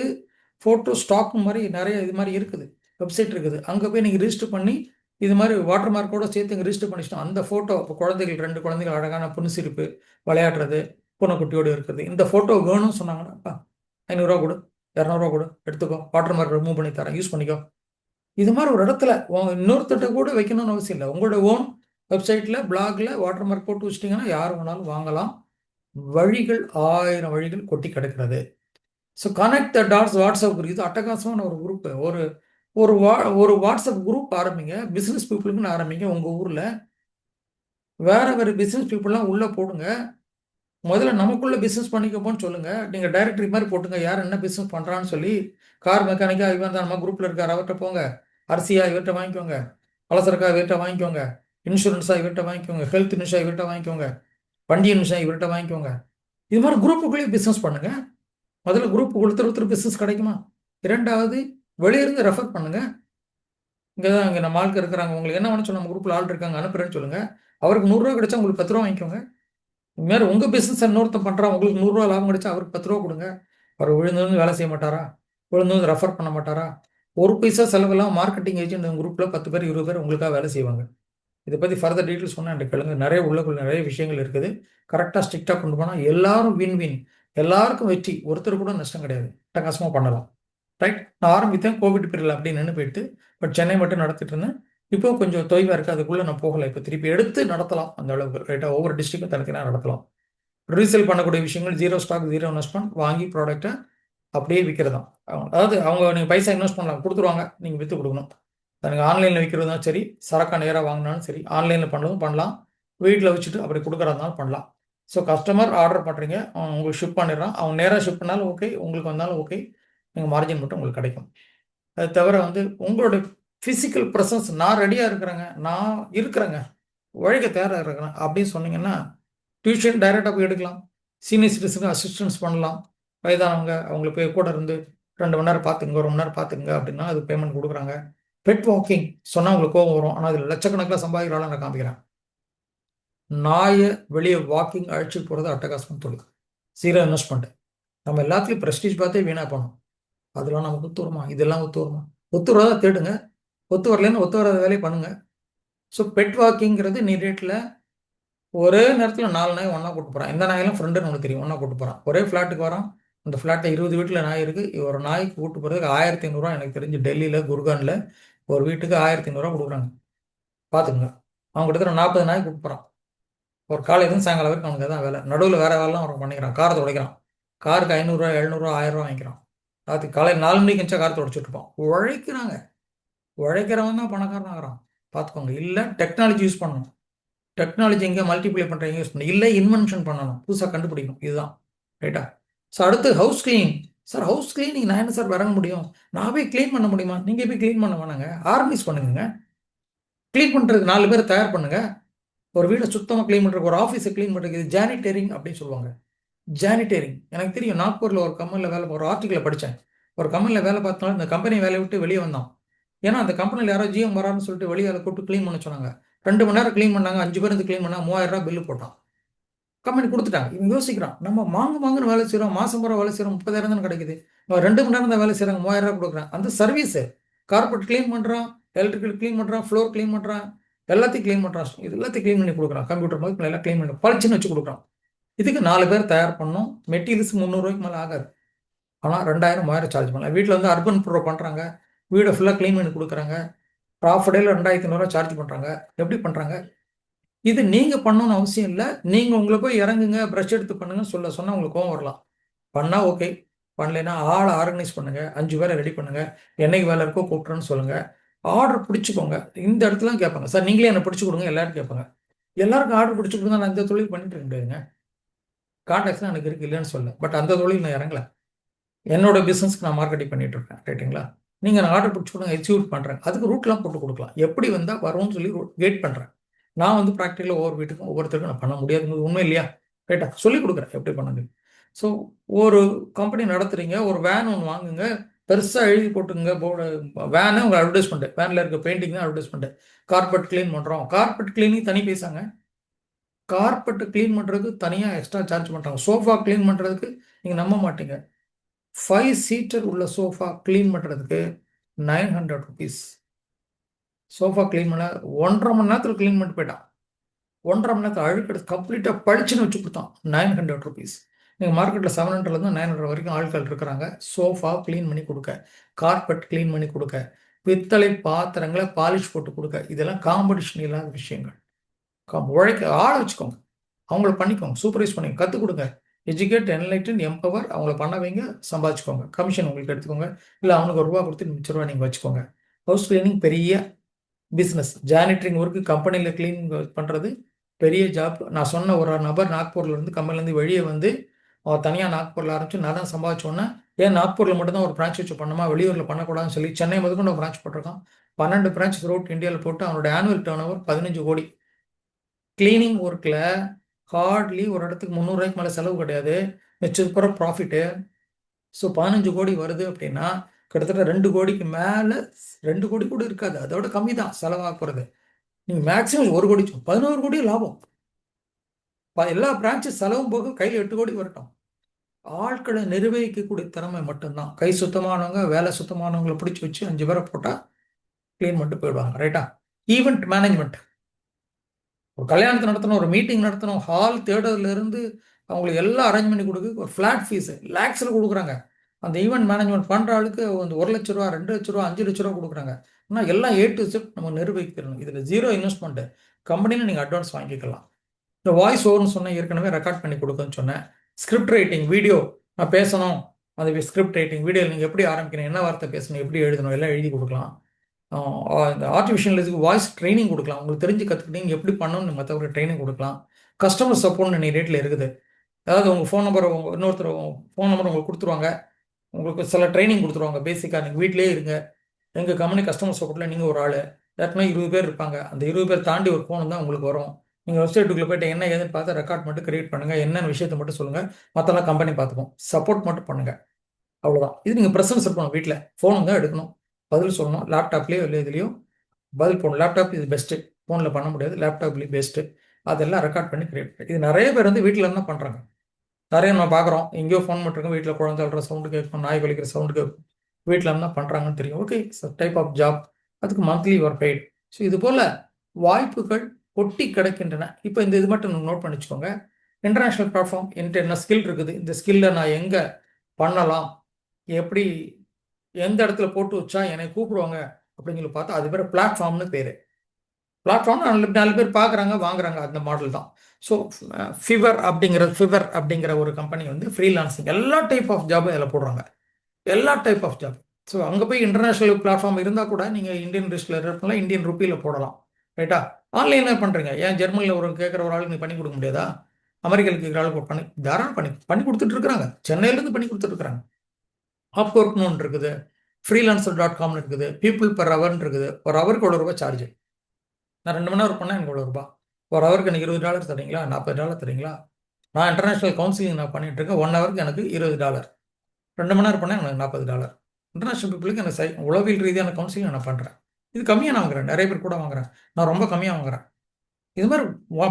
ஃபோட்டோ ஸ்டாக் மாதிரி நிறைய இது மாதிரி இருக்குது, வெப்சைட் இருக்குது. அங்கே போய் நீங்கள் ரிஜிஸ்டர் பண்ணி இது மாதிரி வாட்டர் மார்க்கோட சேர்த்து இங்கே ரிஜிஸ்டர் பண்ணிச்சிட்டோம். அந்த ஃபோட்டோ இப்போ குழந்தைகள் 2 குழந்தைகள் அழகான புன்சிரிப்பு விளையாடுறது, பூனைக்குட்டியோடு இருக்கிறது, இந்த ஃபோட்டோ வேணும்னு சொன்னாங்கன்னா 500 கொடு, 200 கொடு, எடுத்துக்கோ, வாட்டர் மார்க் ரிமூவ் பண்ணி தரேன், யூஸ் பண்ணிக்கோ. இது மாதிரி ஒரு இடத்துல இன்னொருத்தட்ட கூட வைக்கணும்னு அவசியம் இல்லை. உங்களோட ஓன் வெப்சைட்டில் பிளாகில் வாட்டர் மார்க் போட்டு வச்சிட்டிங்கன்னா யார் வேணாலும் வாங்கலாம். வழிகள் 1000 வழிகள் கொட்டி கிடக்கிறது. So connect the dots WhatsApp group இது அட்டகாசமான ஒரு குரூப்பு. ஒரு வாட்ஸ்அப் குரூப் ஆரம்பிங்க, பிஸ்னஸ் பீப்புளுக்குன்னு ஆரம்பிங்க. உங்கள் ஊரில் வேறு பிஸ்னஸ் பீப்புளெலாம் உள்ளே போடுங்க. முதல்ல நமக்குள்ளே பிஸ்னஸ் பண்ணிக்கப்போன்னு சொல்லுங்கள். நீங்கள் டைரக்டரி மாதிரி போட்டுங்க, யார் என்ன பிஸ்னஸ் பண்ணுறான்னு சொல்லி. கார் மெக்கானிக்காக இவன் தான் நம்ம குரூப்பில் இருக்கார், அவர்கிட்ட போங்க. அரிசியாக இவர்கிட்ட வாங்கிக்கோங்க, பலசரக்காக இவர்கிட்ட வாங்கிக்கோங்க, இன்சூரன்ஸாக இவர்கிட்ட வாங்கிக்கோங்க, ஹெல்த் இன்சூரன்ஸாக இவர்கிட்ட வாங்கிக்கோங்க, வண்டி இன்சூரன்ஸாக இவர்கிட்ட வாங்கிக்கோங்க. இது மாதிரி குரூப்புக்குள்ளேயே பிஸ்னஸ் பண்ணுங்கள். முதல்ல குரூப் ஒருத்தர் பிஸ்னஸ் கிடைக்குமா? 2வது வெளியிருந்து ரெஃபர் பண்ணுங்கள். இங்கே நம்ம ஆளுக்கு இருக்கிறாங்க, உங்களுக்கு என்ன வேணும் சொல்ல, நம்ம குரூப்பில் ஆள் இருக்காங்க, அனுப்புறேன்னு சொல்லுங்கள். அவருக்கு 100 கிடைச்சா உங்களுக்கு 10 வாங்கிக்கோங்க. இதுமாதிரி உங்கள் பிஸ்னஸ் இன்னொருத்தன் பண்ணுறான், உங்களுக்கு 100 லாபம் கிடைச்சா அவருக்கு 10 கொடுங்க. அவர் விழுந்து வேலை செய்ய மாட்டாரா? விழுந்து ரெஃபர் பண்ண மாட்டாரா? ஒரு பைசா செலவெல்லாம் மார்க்கெட்டிங் ஏஜென்ட் குரூப்பில் 10 பேர் 20 பேர் உங்களுக்காக வேலை செய்வாங்க. இதை பற்றி ஃபர்தர் டீட்டெயில்ஸ் சொன்னால் என்கிட்ட கேளுங்க. நிறைய விஷயங்கள் இருக்குது. கரெக்டாக ஸ்ட்ரிக்டாக கொண்டு போனால் எல்லாரும் வின். எல்லாருக்கும் வெற்றி, ஒருத்தர் கூட நஷ்டம் கிடையாது. அட்டகாசமாக பண்ணலாம். ரைட். நான் ஆரம்பித்தேன் கோவிட் பீரியட் அப்படி நின்று போயிட்டு, பட் சென்னை மட்டும் நடத்திட்டு இருந்தேன். இப்போ கொஞ்சம் தொய்வாக இருக்குது, அதுக்குள்ளே நான் போகலை. இப்போ திருப்பி எடுத்து நடத்தலாம் அந்த அளவுக்கு. ரைட்டாக ஒவ்வொரு டிஸ்ட்ரிக்டும் தனித்தனியாக நடத்தலாம். ரீசேல் பண்ணக்கூடிய விஷயங்கள் 0 ஸ்டாக் 0 இன்வெஸ்ட்மெண்ட், வாங்கி ப்ராடக்ட்டை அப்படியே விற்கிறதான். அதாவது நீங்கள் பைசா இன்வெஸ்ட் பண்ணலாம், கொடுத்துருவாங்க, நீங்கள் விற்று கொடுக்கணும். எனக்கு ஆன்லைனில் விற்கிறதும் சரி, சரக்கா நேராக வாங்கினாலும் சரி, ஆன்லைனில் பண்ணுறதும் பண்ணலாம், வீட்டில் வச்சுட்டு அப்படி கொடுக்குறதுனாலும் பண்ணலாம். ஸோ கஸ்டமர் ஆர்டர் பண்ணுறீங்க, உங்களுக்கு ஷிப் பண்ணிடுறான், அவங்க நேராக ஷிப் பண்ணாலும் ஓகே, உங்களுக்கு வந்தாலும் ஓகே, நீங்கள் மார்ஜின் மட்டும் உங்களுக்கு கிடைக்கும். அது தவிர உங்களோட ஃபிசிக்கல் ப்ரெசன்ஸ், நான் ரெடியாக இருக்கிறேங்க, நான் இருக்கிறேங்க, உழைக்க தயாராக இருக்கிறேன் அப்படின்னு சொன்னீங்கன்னா டியூஷன் டைரெக்டாக போய் எடுக்கலாம். சீனியர் சிட்டிசனுக்கு அசிஸ்டன்ஸ் பண்ணலாம். வயதானவங்க அவங்களுக்கு போய் கூட இருந்து 2 மணி நேரம் பார்த்துங்க, 1 மணி நேரம் பார்த்துங்க அப்படின்னா அது பேமெண்ட் கொடுக்குறாங்க. பெட் வாக்கிங் சொன்னால் உங்களுக்கு கோவம் வரும், ஆனால் அதில் லட்சக்கணக்கில் சம்பாதிக்கிறாள் நான் காமிக்கிறேன். நாயை வெளியே வாக்கிங் அழைச்சி போகிறது அட்டகாசம் தொழில், 0 இன்வெஸ்ட்மெண்ட். நம்ம எல்லாத்துலையும் ப்ரெஸ்டீஜ் பார்த்தே வீணாக போனோம். அதெல்லாம் நமக்கு ஒத்து வருமா? இதெல்லாம் ஒத்து வருமா? ஒத்து வரதா தேடுங்க, ஒத்து வரலன்னு ஒத்து வராத வேலையை பண்ணுங்க. ஸோ பெட் வாக்கிங்கிறது நீ ரேட்டில் ஒரே நேரத்தில் 4 நாய் ஒன்றா கூட்டு போகிறான். இந்த நாயெல்லாம் ஃப்ரெண்டுன்னு ஒன்று தெரியும், ஒன்றா கூட்டு போகிறான். ஒரே ஃப்ளாட்டுக்கு வரான், அந்த ஃப்ளாட்டில் 20 வீட்டில் நாய் இருக்குது. ஒரு நாய்க்கு கூட்டு போகிறதுக்கு 1500 எனக்கு தெரிஞ்சு டெல்லியில் குர்கானில் ஒரு வீட்டுக்கு 1500 கொடுக்குறாங்க. பார்த்துக்குங்க. அவங்க கிட்டத்தட்ட 40 நாய் கூட்டு போகிறான். ஒரு காலையிலேருந்து சாயங்காலம் வரைக்கும் அவனுக்கு தான் வேலை. நடுவில் வேறு வேலைலாம் அவன் பண்ணிக்கிறான். காரை துடைக்கிறான், காருக்கு 500 700 1000 வாங்கிக்கிறான். ராத்திரி காலையில் 4 மணிக்கு இருந்துச்சா காரை துடைச்சிட்ருப்பான். உழைக்கிறாங்க. உழைக்கிறவன் தான் பணக்காரன் ஆகிறான். பார்த்துக்கோங்க. இல்லை டெக்னாலஜி யூஸ் பண்ணணும், டெக்னாலஜி எங்கே மல்டிப்ளை பண்ணுறீங்க யூஸ் பண்ணி, இல்லை இன்வென்ஷன் பண்ணணும், புதுசாக கண்டுபிடிக்கணும். இதுதான் ரைட்டா. ஸோ அடுத்து house cleaning. Sir house cleaning நான் என்ன சார் இறங்க முடியும்? நான் போய் க்ளீன் பண்ண முடியுமா? நீங்கள் போய் க்ளீன் பண்ண வேணாங்க, ஆர்கனைஸ் பண்ணுங்க. க்ளீன் பண்ணுறதுக்கு 4 பேர் தயார் பண்ணுங்க. ஒரு வீடை சுத்தமாக க்ளீன் பண்ணுறதுக்கு, ஒரு ஆஃபீஸை க்ளீன் பண்ணுறதுக்கு இது ஜானிடரிங் அப்படின்னு சொல்லுவாங்க. ஜானிடரிங் எனக்கு தெரியும். நாக்பூரில் ஒரு கம்பெனியில் வேலை, ஒரு ஆர்டிக்கலை படித்தேன். ஒரு கம்பெனியில் வேலை பார்த்தனால இந்த கம்பெனி வேலையை விட்டு வெளியே வந்தான். ஏன்னா அந்த கம்பெனியில் யாரோ ஜிஎம் வரான்னு சொல்லிட்டு வெளியே அதை கூப்பிட்டு க்ளீன் பண்ண சொன்னாங்க. 2 மணி நேரம் க்ளீன் பண்ணாங்க, 5 பேர் க்ளீன் பண்ணால் 3000 ரூபா பில்லு போட்டான். கம்பெனி கொடுத்துட்டாங்க. இவங்க யோசிக்கிறான், நம்ம மாங்குன்னு வேலை செய்கிறோம், மாதம் பூரா வேலை செய்கிறோம், 30,000 தானே கிடைக்குது, 2 மணி நேரம் தான் வேலை செய்கிறாங்க, 3000 ரூபா கொடுக்குறான். அந்த சர்வீஸு கார்பெட் க்ளீன் பண்ணுறான், எலக்ட்ரிக்கல் க்ளீன் பண்ணுறான், ஃப்ளோர் க்ளீன் பண்ணுறான், எல்லாத்தையும் க்ளீன் பண்ணுறான். இது எல்லாத்தையும் க்ளீன் பண்ணி கொடுக்குறான். கம்ப்யூட்டர் மாதிரி எல்லாம் க்ளீன் பண்ணி பளிச்சுன்னு வச்சு கொடுக்குறான். இதுக்கு 4 பேர் தயார் பண்ணோம். மெட்டீரியல்ஸ் 300 ரூபாய்க்கு மேலே ஆகாது. ஆனால் 2000 3000 சார்ஜ் பண்ணலாம். வீட்டில் அர்பன் ப்ரோ பண்ணுறாங்க, வீடை ஃபுல்லாக க்ளீன் பண்ணி கொடுக்குறாங்க. ப்ராஃபிட் டேல 2500 சார்ஜ் பண்ணுறாங்க. எப்படி பண்ணுறாங்க? இது நீங்கள் பண்ணணும்னு அவசியம் இல்லை. நீங்கள் உங்களை போய் இறங்குங்க, ப்ரஷ் எடுத்து பண்ணுங்க சொன்னால் உங்களுக்கு கோவம் வரலாம். பண்ணால் ஓகே, பண்ணலைன்னா ஆளை ஆர்கனைஸ் பண்ணுங்கள், 5 பேரை ரெடி பண்ணுங்கள், என்னைக்கு வேலை இருக்கோ கூப்பிட்றேன்னு சொல்லுங்கள். ஆர்டர் பிடிச்சிக்கோங்க. இந்த இடத்துல கேட்பாங்க, சார் நீங்களே என்னை பிடிச்சி கொடுங்க, எல்லாரும் கேட்பாங்க. எல்லாருக்கும் ஆர்டர் பிடிச்சி கொடுங்க. நான் இந்த தொழில் பண்ணிட்டு இருக்க முடியாதுங்க. கான்டாக்ட்ஸ் எனக்கு இருக்குது, இல்லைன்னு சொல்ல, பட் அந்த தொழில் நான் இறங்கலை. என்னோட பிஸ்னஸ்க்கு நான் மார்க்கெட்டிங் பண்ணிட்டு இருக்கேன். ரைட்டுங்களா? நீங்கள் நான் ஆர்டர் பிடிச்சி கொடுங்க, எக்ஸிக்யூட் பண்ணுறேன். அதுக்கு ரூட்லாம் போட்டு கொடுக்கலாம். எப்படி வந்தால் வரும்னு சொல்லி கைட் பண்ணுறேன். நான் வந்து ப்ராக்டிக்கலாக ஒவ்வொரு வீட்டுக்கும் ஒவ்வொருத்தருக்கும் நான் பண்ண முடியாதுங்கிறது உண்மை இல்லையா? ரைட்டா? சொல்லிக் கொடுக்குறேன் எப்படி பண்ணுங்க. ஸோ ஒரு கம்பெனி நடத்துறீங்க, ஒரு வேன் ஒன்று வாங்குங்க, பெருசாக எழுதி போட்டுங்க போர்டு. வேனு உங்கள் அட்வர்டைஸ்மெண்ட், வேனில் இருக்க பெயிண்டிங் தான் அட்வர்டைஸ்மெண்ட். கார்பெட் க்ளீன் பண்ணுறோம், கார்பெட் கிளீனிங் தனி பேசாங்க. கார்பெட் க்ளீன் பண்ணுறதுக்கு தனியாக எக்ஸ்ட்ரா சார்ஜ் பண்ணுறாங்க. சோஃபா க்ளீன் பண்ணுறதுக்கு நீங்கள் நம்ப மாட்டீங்க, 5 சீட்டர் உள்ள சோஃபா க்ளீன் பண்ணுறதுக்கு 900 ருபீஸ். சோஃபா க்ளீன் பண்ண 1.5 மணி நேரத்தில் க்ளீன் பண்ணிட்டு போயிட்டான். 1.5 மணி நேரத்தில் அழுக்கெடுத்து கம்ப்ளீட்டாக பளிச்சுன்னு வச்சு கொடுத்தான். 900 ருபீஸ். நீங்கள் மார்க்கெட்டில் 700லேருந்து 900 வரைக்கும் ஆட்கள் இருக்கிறாங்க சோஃபா க்ளீன் பண்ணி கொடுக்க, கார்பெட் க்ளீன் பண்ணி கொடுக்க, பித்தளை பாத்திரங்களை பாலிஷ் போட்டு கொடுக்க. இதெல்லாம் காம்படிஷன் இல்லாத விஷயங்கள். உழைக்க ஆளை வச்சுக்கோங்க, அவங்கள பண்ணிக்கோங்க, சூப்பர்வைஸ் பண்ணி கற்றுக் கொடுங்க. எஜுகேட், என்லைட்டன், எம்பவர், அவங்கள பண்ண வைங்க, சம்பாதிச்சுக்கோங்க. கமிஷன் உங்களுக்கு எடுத்துக்கோங்க, இல்லை அவனுக்கு ஒரு ரூபா கொடுத்து மிச்ச ரூபா நீங்கள் வச்சுக்கோங்க. ஹவுஸ் கிளீனிங் பெரிய பிஸ்னஸ். ஜானிட்டரிங் ஒர்க்கு கம்பெனியில் க்ளீன் பண்ணுறது பெரிய ஜாப். நான் சொன்ன ஒரு நபர் நாக்பூர்லேருந்து கம்பெனிலேருந்து வெளியே வந்து அவர் தனியாக நாக்பூரில் ஆரம்பிச்சு நான் தான் சம்பாதிச்சோன்னே, ஏன் நாக்பூரில் மட்டும்தான் ஒரு பிரான்ச் வச்சு பண்ணணுமா, வெளியூரில் பண்ணக்கூடாதுன்னு சொல்லி சென்னை முதற்கொண்டு ஒரு பிரான்ச் போட்டிருக்கான். 12 பிரான்ச் த்ரூஅவுட் இந்தியாவில் போட்டு அவனோட ஆனுவல் டர்ன் ஓவர் 15 கோடி. கிளீனிங் ஒர்க்கில் ஹார்ட்லி ஒரு இடத்துக்கு 300 ரூபாய்க்கு மேலே செலவு கிடையாது, மிச்சது பிற ப்ராஃபிட்டு. ஸோ 15 கோடி வருது அப்படின்னா கிட்டத்தட்ட 2 கோடிக்கு மேலே, 2 கோடி கூட இருக்காது, அதோட கம்மி தான் செலவாக போகிறது. நீங்கள் மேக்ஸிமம் 1 கோடி, 11 கோடி லாபம். எல்லா பிரான்ச்சு செலவும் போக கையில் 8 கோடி வரட்டும். ஆட்களை நிர்வகிக்கக்கூடிய திறமை மட்டும்தான். கை சுத்தமானவங்க, வேலை சுத்தமானவங்களை பிடிச்சி வச்சு 5 பேரை போட்டால் க்ளீன் பண்ணிட்டு போயிடுவாங்க. ரைட்டா? ஈவெண்ட் மேனேஜ்மெண்ட், ஒரு கல்யாணத்தை நடத்தணும், ஒரு மீட்டிங் நடத்தணும், ஹால் தேடுறதுலேருந்து அவங்களுக்கு எல்லாம் அரேஞ்ச் பண்ணி கொடுக்கு. ஒரு ஃப்ளாட் ஃபீஸு லேக்ஸில் கொடுக்குறாங்க. அந்த ஈவெண்ட் மேனேஜ்மெண்ட் பண்ணுற ஆளுக்கு வந்து 1 லட்ச ரூபா, 2 லட்ச ரூபா, 5 லட்ச ரூபா கொடுக்குறாங்க. ஆனால் எல்லாம் A to Z நம்ம நிர்வகிக்கிறோம். இதில் 0 இன்வெஸ்ட்மெண்ட்டு. கம்பெனியில் நீங்கள் அட்வான்ஸ் வாங்கிக்கலாம். இந்த வாய்ஸ் ஓவர்னு சொன்னால் ஏற்கனவே ரெக்கார்ட் பண்ணி கொடுக்குன்னு சொன்னேன். ஸ்கிரிப்ட் ரைட்டிங், வீடியோ நான் பேசணும், அந்த ஸ்கிரிப்ட் ரைட்டிங் வீடியோ நீங்கள் எப்படி ஆரம்பிக்கணும், என்ன வார்த்தை பேசணும், எப்படி எழுதணும், எல்லாம் எழுதி கொடுக்கலாம். இந்த ஆர்டிஃபிஷியல் இன்டெலிஜென்ஸ் வாய்ஸ் ட்ரைனிங் கொடுக்கலாம். உங்களுக்கு தெரிஞ்சு கற்றுக்கிட்டீங்க எப்படி பண்ணணும்னு மற்றவங்களுக்கு ட்ரைனிங் கொடுக்கலாம். கஸ்டமர் சப்போர்ட்னு இன்னைக்கு ரேட்டில் இருக்குது. அதாவது உங்கள் ஃபோன் நம்பர், இன்னொருத்தர் ஃபோன் நம்பர் உங்களுக்கு கொடுத்துருவாங்க, உங்களுக்கு சில ட்ரைனிங் கொடுத்துருவாங்க. பேசிக்காக நீங்கள் வீட்டிலே இருங்க, எங்கள் கம்பெனி கஸ்டமர் சப்போர்ட்டில் நீங்கள் ஒரு ஆள், ஏற்கனவே 20 பேர் இருப்பாங்க, அந்த 20 பேர் தாண்டி ஒரு ஃபோன் தான் உங்களுக்கு வரும். நீங்கள் வெப்சைட்டுக்குள்ளே போய்ட்டு என்ன ஏதுன்னு பார்த்து ரெக்கார்ட் மட்டும் கிரியேட் பண்ணுங்கள், என்னென்ன விஷயத்தை மட்டும் சொல்லுங்கள், மற்றெல்லாம் கம்பெனி பார்த்துக்கும். சப்போர்ட் மட்டும் பண்ணுங்கள், அவ்வளோதான். இது நீங்கள் ப்ரெசன்ஸ் இருக்கணும், வீட்டில் ஃபோனு தான் எடுக்கணும், பதில் சொல்லணும். லேப்டாப்லேயோ இல்லை இதுலேயோ பதில் போடணும். லேப்டாப் இது பெஸ்ட்டு, ஃபோனில் பண்ண முடியாது, லேப்டாப்லேயும் பெஸ்ட்டு. அதெல்லாம் ரெக்கார்ட் பண்ணி கிரியேட் பண்ணி, இது நிறைய பேர் வந்து வீட்டில் இருந்தால் பண்ணுறாங்க. நிறைய நம்ம பார்க்குறோம், எங்கேயோ ஃபோன் பண்ணிருக்கோம், வீட்டில் குழந்தை அழுற சவுண்டு கேட்கும், நாய் வலிக்கிற சவுண்டு கேட்கும், வீட்டில் இருந்தால் பண்ணுறாங்கன்னு தெரியும். ஓகே, டைப் ஆஃப் ஜாப், அதுக்கு மந்த்லி யுவர் பெய்ட். ஸோ இது போல் வாய்ப்புகள் கொட்டி கிடக்கின்றன. இப்போ இந்த இது மட்டும் நோட் பண்ணி வச்சுக்கோங்க. இன்டர்நேஷ்னல் பிளாட்ஃபார்ம், என்கிட்ட என்ன ஸ்கில் இருக்குது, இந்த ஸ்கில்லை நான் எங்கே பண்ணலாம், எப்படி எந்த இடத்துல போட்டு வச்சா என்னை கூப்பிடுவாங்க அப்படின்னு சொல்லி பார்த்தா அது பேர் பிளாட்ஃபார்ம்னு பேர். பிளாட்ஃபார்ம் 4 பேர் பார்க்குறாங்க, வாங்குறாங்க, அந்த மாடல் தான். ஸோ ஃபிவர் அப்படிங்கிற ஒரு கம்பெனி வந்து ஃப்ரீலான்சிங் எல்லா டைப் ஆஃப் ஜாபும் இதில் போடுறாங்க, எல்லா டைப் ஆஃப் ஜாப். ஸோ அங்கே போய் இன்டர்நேஷ்னல் பிளாட்ஃபார்ம் இருந்தால் கூட நீங்கள் இந்தியன் ரிஸ்கில் இருக்கலாம், இந்தியன் ருப்பியில் போடலாம். ரைட்டா? ஆன்லைனில் பண்ணுறீங்க, ஏன் ஜெர்மனியில் ஒரு கேட்குற ஒரு ஆளுக்கு நீ பண்ணி கொடுக்க முடியாதா? அமெரிக்காவில் கேட்குற ஆளுக்கு பண்ணி தாராளம் பண்ணி கொடுத்துட்டு இருக்கிறாங்க, சென்னையிலேருந்து பண்ணி கொடுத்துட்ருக்குறாங்க. அப்வொர்க்னு ஒன்று இருக்குது, freelancer.comனு இருக்குது, பீப்புள் பெர் ஹவர்னு இருக்குது. ஒரு ஹவருக்கு $1 சார்ஜ். நான் 2 மணி நேரம் பண்ணால் எனக்கு $1. ஒரு ஹவருக்கு எனக்கு $20 தரீங்களா, $40 தரீங்களா? நான் இன்டர்நேஷ்னல் கவுன்சிலிங் நான் பண்ணிட்டு இருக்கேன், 1 ஹவருக்கு எனக்கு $20. 2 மணி நேரம் பண்ணால் எனக்கு $40. இன்டர்நேஷ்னல் பீப்புளுக்கு எனக்கு உளவியல் ரீதியான கவுன்சிலிங் நான் பண்ணுறேன். இது கம்மியாக நான் வாங்குறேன், நிறைய பேர் கூட வாங்குறேன், நான் ரொம்ப கம்மியாக வாங்குறேன். இது மாதிரி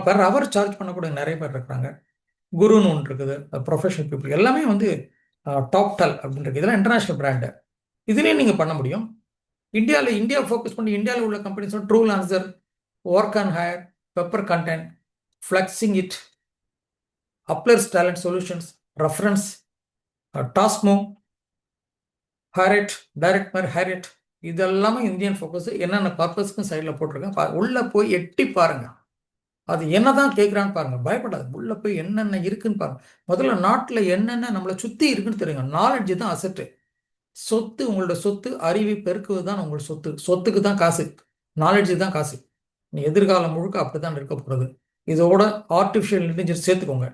பெர் ஹவர் சார்ஜ் பண்ணக்கூடிய நிறைய பேர் இருக்கிறாங்க. குருன்னு ஒன்று இருக்குது, ப்ரொஃபஷனல் பீப்புள் எல்லாமே வந்து டாப் டெல் அப்படின்றது. இதெல்லாம் இன்டர்நேஷ்னல் பிராண்டு, இதுலேயும் நீங்கள் பண்ண முடியும். இந்தியா ஃபோக்கஸ் பண்ணி இந்தியாவில் உள்ள companies Truelancer, Work and Hire, Pepper Content, Flexing It, Uplers Talent Solutions, Refrens, Taskmo, Hirect, direct மாதிரி ஹேரிட், இதெல்லாமே இந்தியன் ஃபோக்கஸ். என்னென்ன பர்பஸ்க்கும் சைடில் போட்டிருக்கேன், உள்ளே போய் எட்டி பாருங்க, அது என்னதான் கேட்குறான்னு பாருங்க, பயப்படாது. உள்ளே போய் என்னென்ன இருக்குன்னு பாருங்க. முதல்ல நாட்டில் என்னென்ன நம்மளை சுற்றி இருக்குன்னு தெரியுங்க. நாலேஜ் தான் அசட்டு. சொத்து, உங்களோட சொத்து அறிவை பெருக்குவது தான் உங்களோட சொத்து. சொத்துக்கு தான் காசு, நாலேஜ் தான் காசு. நீ எதிர்காலம் முழுக்க அப்படித்தான் இருக்க போகிறது. இதோட ஆர்டிஃபிஷியல் இன்டெலிஜென்ஸ் சேர்த்துக்கோங்க,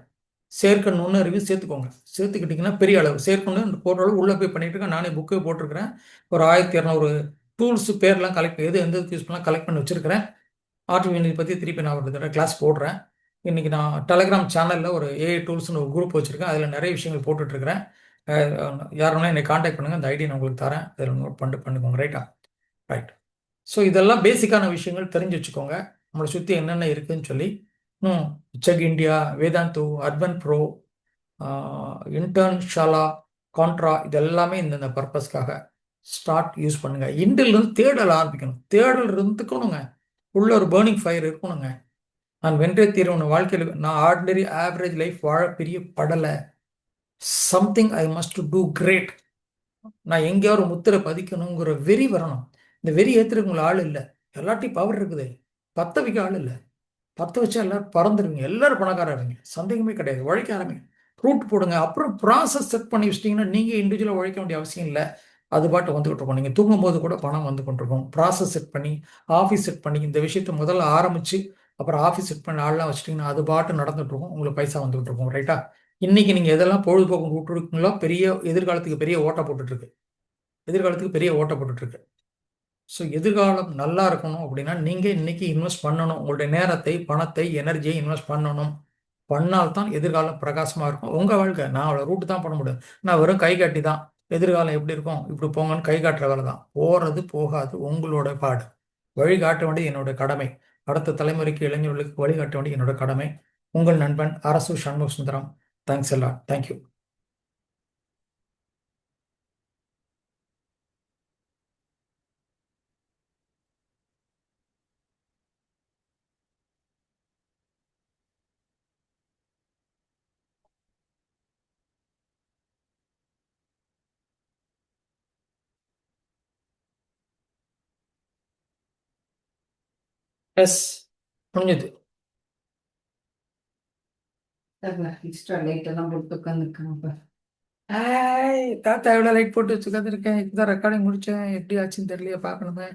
செயற்கை நுண்ணறிவு சேர்த்துக்கோங்க. சேர்த்துக்கிட்டிங்கன்னா பெரிய அளவு சேர்க்கணும் போடுற அளவு உள்ளே போய் பண்ணிட்டு இருக்கேன். நானே புக்கு போட்டிருக்கிறேன், ஒரு 1200 டூல்ஸ் பேர்லாம் கலெக்ட், எந்த யூஸ் பண்ணலாம் கலெக்ட் பண்ணி வச்சிருக்கிறேன். ஆர்டிஃபிஷியல் பற்றி திருப்பி நான் ஒரு தடவை கிளாஸ் போடுறேன். இன்னைக்கு நான் டெலகிராம் சேனலில் ஒரு ஏஐ டூல்ஸ்னு ஒரு குரூப் வச்சுருக்கேன். அதில் நிறைய விஷயங்கள் போட்டுட்ருக்கிறேன். யாருன்னா என்னை காண்டாக்ட் பண்ணுங்கள், அந்த ஐடி நான் உங்களுக்கு தரேன். அதில் நோட் பண்ணிக்கோங்க. ரைட்டா? ரைட். ஸோ இதெல்லாம் பேசிக்கான விஷயங்கள் தெரிஞ்சு வச்சுக்கோங்க. நம்மளை சுற்றி என்னென்ன இருக்குதுன்னு சொல்லி. Chegg India, Vedantu, Urban Pro, Internshala, Contra, இது எல்லாமே இந்தந்த பர்பஸ்க்காக ஸ்டார்ட் யூஸ் பண்ணுங்க. இன்றிலிருந்து தேடல் ஆரம்பிக்கணும். தேடல் இருந்துக்கணுங்க. உள்ள ஒரு பேர்னிங் ஃபயர் இருக்கணுங்க. நான் வென்றே தீர்வு வாழ்க்கையில் நான் ஆர்டினரி ஆவரேஜ் லைஃப் வாழ பெரிய படலை. Something I must do great. நான் எங்கேயோ ஒரு முத்திரை பதிக்கணுங்கிற வெறி வரணும். இந்த வெறி ஏற்றுறதுக்கு உங்களுக்கு ஆள் இல்லை. எல்லாத்தையும் பவர் இருக்குது, பத்த வைக்க ஆள் இல்லை. பத்த வச்சா எல்லாரும் பறந்துருவீங்க, எல்லாரும் பணக்காரங்க, சந்தேகமே கிடையாது. உழைக்க ஆரம்பிங்க, ரூட் போடுங்க. அப்புறம் ப்ராசஸ் செட் பண்ணி வச்சிட்டிங்கன்னா நீங்கள் இண்டிவிஜுவலாக உழைக்க வேண்டிய அவசியம் இல்லை. அது பாட்டு வந்துகிட்டு இருக்கும். நீங்கள் தூங்கும் போது கூட பணம் வந்து கொண்டிருக்கும். ப்ராசஸ் செட் பண்ணி, ஆஃபீஸ் செட் பண்ணி, இந்த விஷயத்த முதல்ல ஆரம்பித்து அப்புறம் ஆஃபீஸ் செட் பண்ணி ஆள்லாம் வச்சிட்டிங்கன்னா அது பாட்டு நடந்துட்டு இருக்கும். உங்களுக்கு பைசா வந்துகிட்டு இருக்கும். ரைட்டா? இன்னைக்கு நீங்கள் எதெல்லாம் பொழுதுபோக்கு விட்டுருக்கீங்களோ பெரிய எதிர்காலத்துக்கு பெரிய ஓட்ட போட்டுட்ருக்கு. எதிர்காலத்துக்கு பெரிய ஓட்ட போட்டுட்ருக்கு. ஸோ எதிர்காலம் நல்லா இருக்கணும் அப்படின்னா நீங்கள் இன்னைக்கு இன்வெஸ்ட் பண்ணணும். உங்களுடைய நேரத்தை, பணத்தை, எனர்ஜியை இன்வெஸ்ட் பண்ணணும். பண்ணால்தான் எதிர்காலம் பிரகாசமாக இருக்கும். உங்கள் வாழ்க்கை நான் அவ்வளோ ரூட்டு தான் பண்ண முடியும். நான் வெறும் கை காட்டி தான் எதிர்காலம் எப்படி இருக்கும் இப்படி போங்கன்னு கை காட்டுற வேலை தான். போகிறது போகாது உங்களோட பாடு. வழிகாட்ட வேண்டியது என்னோட கடமை. அடுத்த தலைமுறைக்கு, இளைஞர்களுக்கு வழிகாட்ட வேண்டியது என்னோட கடமை. உங்கள் நண்பன் அரசு சண்முக சுந்தரம். தேங்க்ஸ் எல்லாம். தேங்க்யூ. எஸ், புரிஞ்சுது. எக்ஸ்ட்ரா லைட் எல்லாம் போட்டு உட்காந்துருக்காங்க. தாத்தா எவ்வளோ லைட் போட்டு வச்சு உட்காந்துருக்கேன். இப்பதான் ரெக்கார்டிங் முடிச்சேன். எப்படி ஆச்சுன்னு தெரியலையே, பார்க்கணுமே.